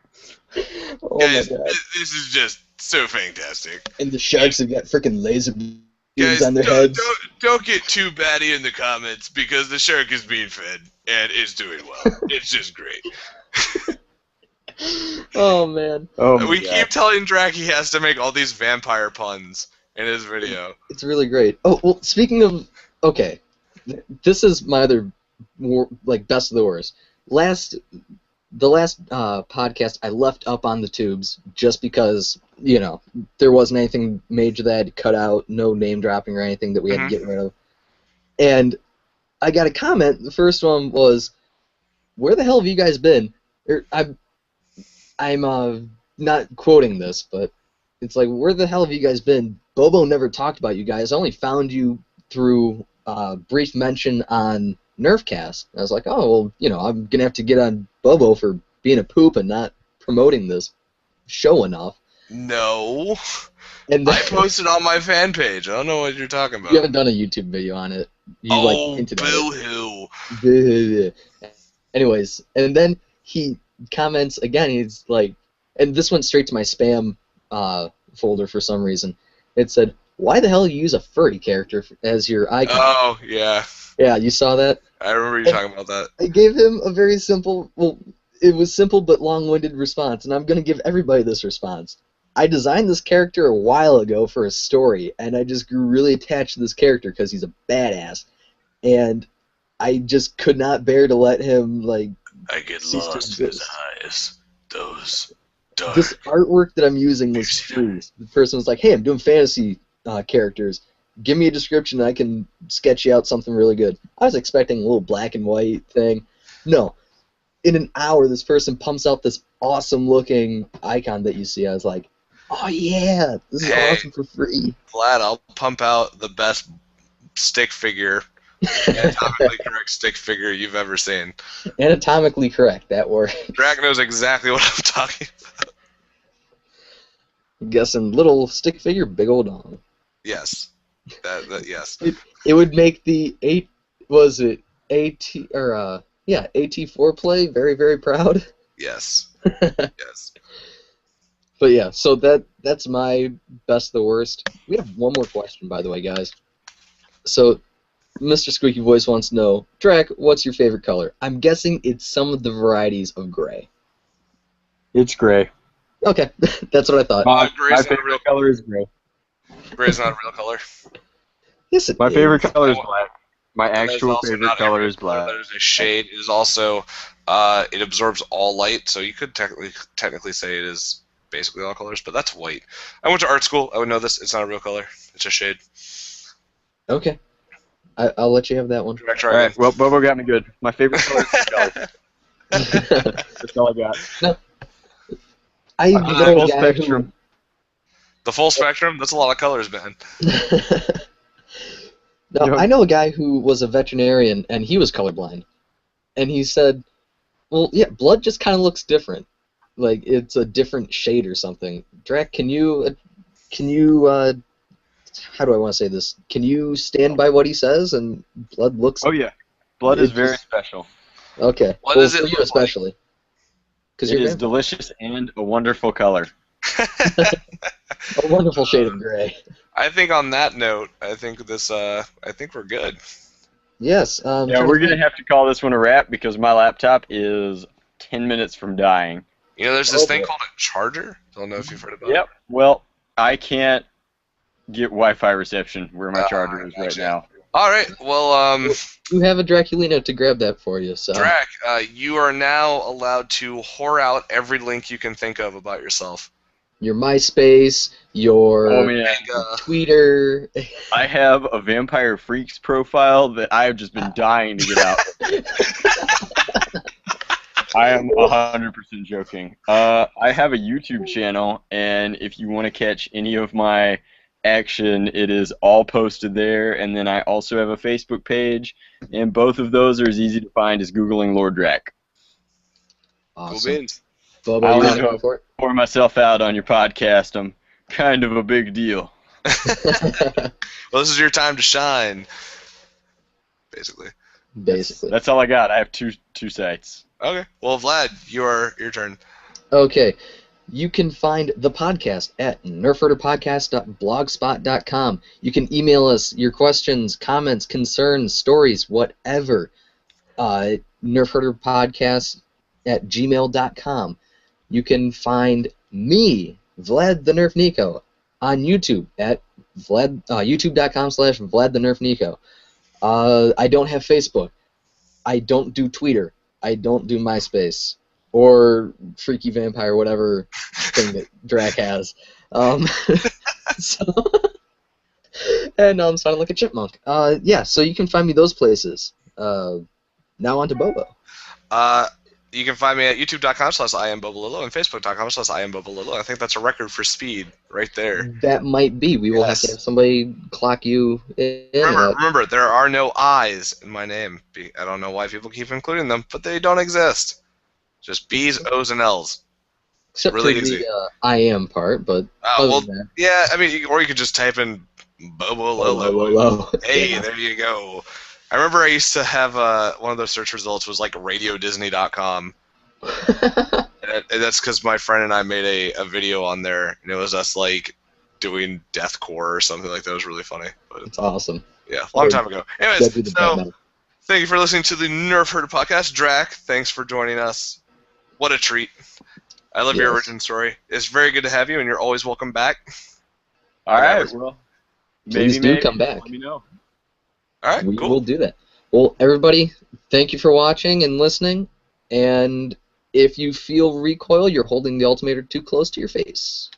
Oh Guys, my God. this is just so fantastic. And the sharks have got freaking laser beams Guys, on their heads. don't get too batty in the comments because the shark is being fed and it's doing well. It's just great. Oh man. We keep telling Drac he has to make all these vampire puns in his video. It's really great. Oh well, speaking of, okay, this is my other best of the worst. The last podcast I left up on the tubes just because, there wasn't anything major that I had to cut out, no name dropping or anything that we had to get rid of. And I got a comment. The first one was, where the hell have you guys been? I'm not quoting this, but it's like, where the hell have you guys been? Bobo never talked about you guys. I only found you through brief mention on Nerfcast. I was like, oh, well, I'm going to have to get on Bobo for being a poop and not promoting this show enough. No. And then, I posted on my fan page. I don't know what you're talking about. You haven't done a YouTube video on it. You, hinted boo-hoo. Anyways, and then he comments again. He's like, and this went straight to my spam folder for some reason. It said, why the hell you use a furry character as your icon? Oh, yeah. Yeah, you saw that? I remember you talking about that. I gave him a very simple, it was simple but long-winded response, and I'm going to give everybody this response. I designed this character a while ago for a story, and I just grew really attached to this character because he's a badass, and I just could not bear to let him, I get lost in his eyes. Those dark... This artwork that I'm using was free. The person was like, hey, I'm doing fantasy characters. Give me a description and I can sketch you out something really good. I was expecting a little black and white thing. No. In an hour, this person pumps out this awesome-looking icon that you see. I was like, oh, yeah, this is awesome for free. Vlad, I'll pump out the best stick figure Anatomically correct stick figure you've ever seen. Anatomically correct. That word. Drac knows exactly what I'm talking about. I'm guessing little stick figure, big old dong. Yes. Yes. It would make the AT4 play very, very proud. Yes. Yes. But yeah, so that's my best of the worst. We have one more question, by the way, guys. So, Mr. Squeaky Voice wants to know, Drac, what's your favorite color? I'm guessing it's some of the varieties of gray. It's gray. Okay, that's what I thought. My Gray's not a real favorite color is gray. Gray's not a real color. Yes, it My is. favorite color is black. My That is actual also favorite not color every is black. That is a shade. It is also, it absorbs all light, so you could technically say it is basically all colors, but that's white. I went to art school. I would know this. It's not a real color. It's a shade. Okay, I'll let you have that one. Drac, All try right, well, Bobo got me good. My favorite color is color. That's all I got. I The know full a guy spectrum. The full spectrum? That's a lot of colors, man. No, You know- I know a guy who was a veterinarian, and he was colorblind. And he said, well, yeah, blood just kind of looks different. Like, it's a different shade or something. Drac, can you, how do I want to say this? Can you stand by what he says, and blood looks... Oh yeah, blood is It very just- special. Okay. What well, does it for you look like? especially. Because It you're is delicious and a wonderful color. a wonderful shade of gray. I think on that note, I think we're good. Yes. Yeah, we're gonna have to call this one a wrap because my laptop is 10 minutes from dying. You know, there's this Oh, thing boy. called a charger. Don't know if you've heard about it. Yep. Well, I can't get Wi-Fi reception where my Ah, charger is right gotcha. now. All right. Well, You have a Draculino to grab that for you, so... Drac, you are now allowed to whore out every link you can think of about yourself. Your MySpace, your Oh man, Twitter... I have a Vampire Freaks profile that I have just been dying to get out. I am 100% joking. I have a YouTube channel, and if you want to catch any of my action, it is all posted there. And then I also have a Facebook page, and both of those are as easy to find as Googling Lord Drac. Cool Awesome. beans. Bobo, I'll you want leave to it go for Pour myself out on your podcast. I'm kind of a big deal. it? Well, this is your time to shine. Basically. Basically. That's all I got. I have two sites. Okay. Well, Vlad, your turn. Okay. You can find the podcast at nerfherderpodcast.blogspot.com. You can email us your questions, comments, concerns, stories, whatever. nerfherderpodcast@gmail.com. You can find me, Vlad the Nerf Nico, on YouTube at youtube.com/Vlad the Nerf Nico. I don't have Facebook. I don't do Twitter. I don't do MySpace or Freaky Vampire, whatever thing that Drac has. So, and sounding like a chipmunk. Yeah, so you can find me those places. Now on to Bobo. You can find me at youtube.com/IamBobolillo and facebook.com/IamBobolillo. I think that's a record for speed right there. That might be. We will have to Yes. have somebody clock you in. Remember, there are no I's in my name. I don't know why people keep including them, but they don't exist. Just B's, O's, and L's. Except really for easy. the I am part, but other Well, than that. yeah, I mean, or you could just type in Bobolillo. Hello. Hey, Yeah. there you go. I remember I used to have one of those search results was like RadioDisney.com. And that's because my friend and I made a video on there, and it was us like doing deathcore or something like that. It was really funny. But It's awesome. yeah, long time ago. That'd be Anyways, the so best. thank you for listening to the Nerf Herder podcast. Drac, thanks for joining us. What a treat. I love your Yes. origin story. It's very good to have you, and you're always welcome back. All right. Whatever. Well, Please do come back. Let me know. All right, We cool. will do that. Well, everybody, thank you for watching and listening. And if you feel recoil, you're holding the Ultimator too close to your face.